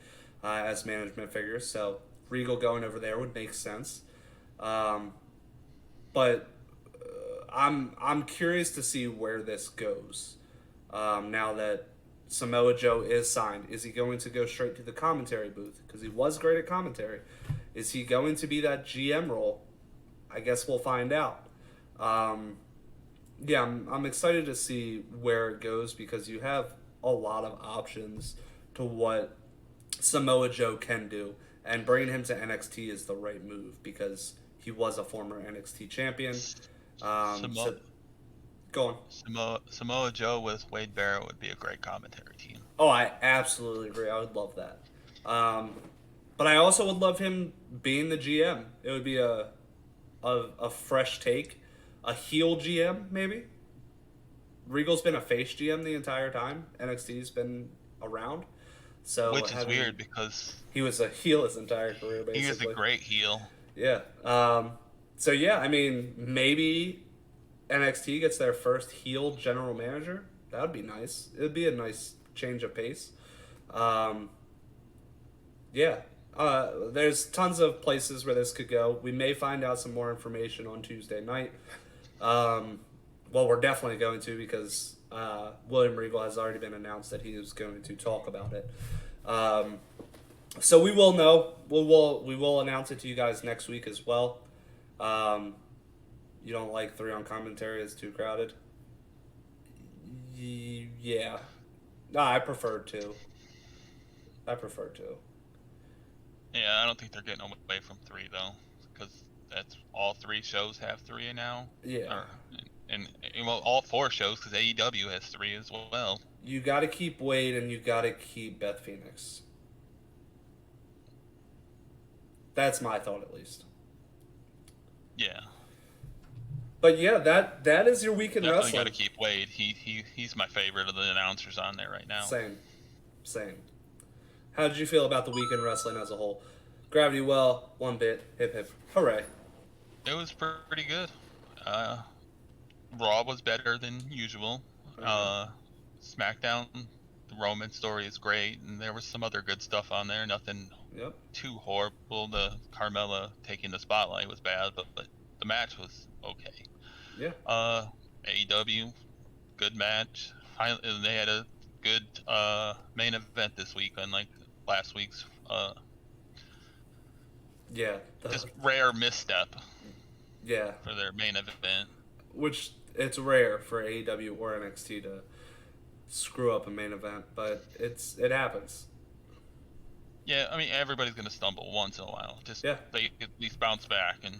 as management figures. So Regal going over there would make sense. But I'm curious to see where this goes. Now that Samoa Joe is signed, is he going to go straight to the commentary booth? Because he was great at commentary. Is he going to be that GM role? I guess we'll find out. Yeah, I'm excited to see where it goes, because you have a lot of options to what Samoa Joe can do, and bringing him to NXT is the right move because he was a former NXT champion. So, go on. Samoa Joe with Wade Barrett would be a great commentary team. Oh, I absolutely agree. I would love that. But I also would love him being the GM. It would be a fresh take. A heel GM, maybe? Regal's been a face GM the entire time. NXT's been around. So which is weird because he was a heel his entire career, basically. He was a great heel. Yeah. So, yeah, I mean, maybe NXT gets their first heel general manager. That would be nice. It would be a nice change of pace. Yeah. There's tons of places where this could go. We may find out some more information on Tuesday night. Well, we're definitely going to, because William Regal has already been announced that he is going to talk about it. So we will know. We will announce it to you guys next week as well. You don't like 3 on commentary? It's too crowded? Yeah. No, I prefer 2. Yeah, I don't think they're getting away from 3 though, because that's all 3 shows have 3 now. Yeah. And well, all 4 shows, because AEW has 3 as well. You got to keep Wade, and you got to keep Beth Phoenix. That's my thought, at least. Yeah. But yeah, that is your week in wrestling. Definitely got to keep Wade. He's my favorite of the announcers on there right now. Same. How did you feel about the week in wrestling as a whole? Gravity Well, 1 bit, hip hip, hooray. It was pretty good. Raw was better than usual. SmackDown, the Roman story is great, and there was some other good stuff on there. Nothing too horrible. The Carmella taking the spotlight was bad, but the match was okay. Yeah. AEW, good match. They had a good main event this week, unlike last week's. Just rare misstep. Yeah. For their main event. Which it's rare for AEW or NXT to screw up a main event, but it happens. Yeah, I mean, everybody's gonna stumble once in a while. They at least bounce back and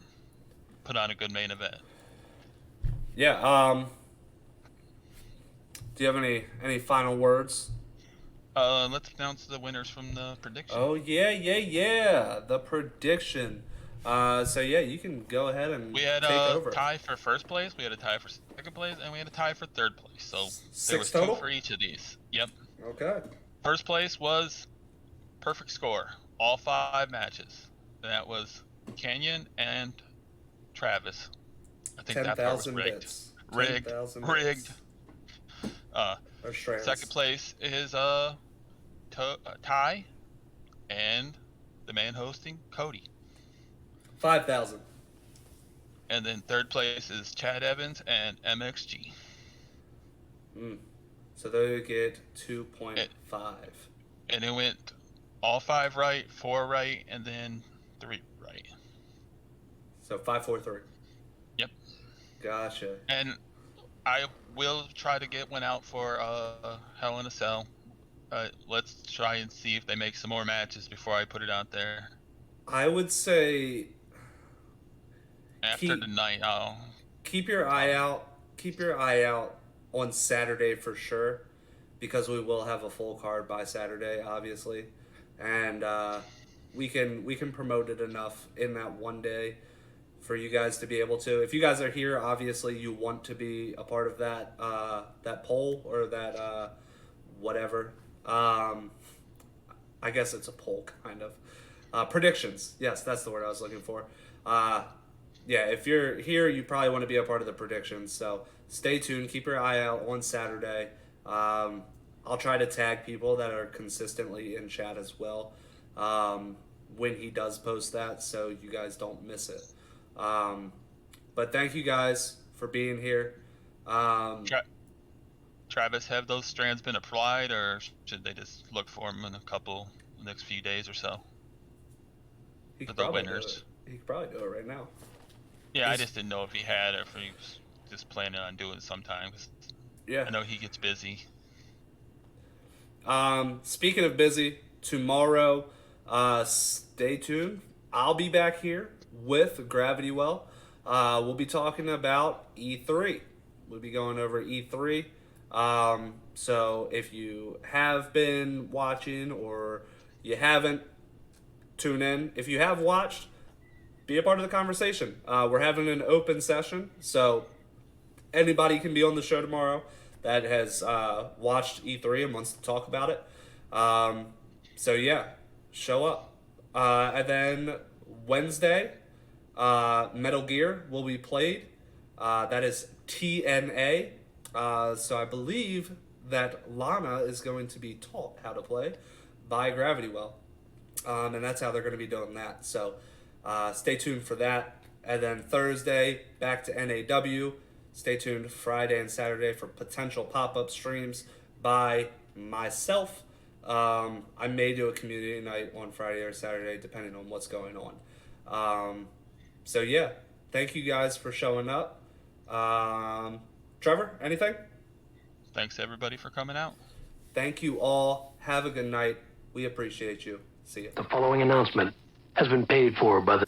put on a good main event. Yeah. Do you have any final words? Let's announce the winners from the prediction. Oh yeah. The prediction. So yeah, you can go ahead and we had take over. A tie for first place, we had a tie for second place, and we had a tie for third place. So 6 there was total? 2 for each of these. Yep. Okay. First place was perfect score, all 5 matches. That was Canyon and Travis. I think that part was rigged. Bits. Rigged. Second place is Ty and the man hosting, Cody. 5,000. And then third place is Chad Evans and MXG. So they get 2.5. And it went all 5 right, 4 right, and then 3 right. So 5, 4, 3. Yep. Gotcha. And I will try to get one out for Hell in a Cell. Let's try and see if they make some more matches before I put it out there. I would say after tonight, keep your eye out. Keep your eye out on Saturday for sure, because we will have a full card by Saturday, obviously, and we can promote it enough in that one day for you guys to be able to. If you guys are here, obviously you want to be a part of that that poll or that whatever. I guess it's a poll, kind of. Predictions. Yes, that's the word I was looking for. Yeah, if you're here, you probably want to be a part of the predictions. So stay tuned. Keep your eye out on Saturday. I'll try to tag people that are consistently in chat as well when he does post that, so you guys don't miss it. But thank you guys for being here. Travis, have those strands been applied, or should they just look for them in the next few days or so? For the winners. He could probably do it right now. Yeah, I just didn't know if he had or if he was just planning on doing it sometime. 'Cause yeah. I know he gets busy. Speaking of busy, tomorrow, stay tuned. I'll be back here with Gravity Well. We'll be talking about E3. We'll be going over E3. So if you have been watching or you haven't, tune in. If you have watched, be a part of the conversation. We're having an open session, so anybody can be on the show tomorrow that has watched E3 and wants to talk about it. So yeah, show up. And then Wednesday, Metal Gear will be played. That is TNA. So I believe that Lana is going to be taught how to play by Gravity Well. And that's how they're going to be doing that. So stay tuned for that. And then Thursday, back to NAW. Stay tuned Friday and Saturday for potential pop-up streams by myself. I may do a community night on Friday or Saturday, depending on what's going on. So yeah, thank you guys for showing up. Trevor, anything? Thanks everybody for coming out. Thank you all. Have a good night. We appreciate you. See you. The following announcement has been paid for by the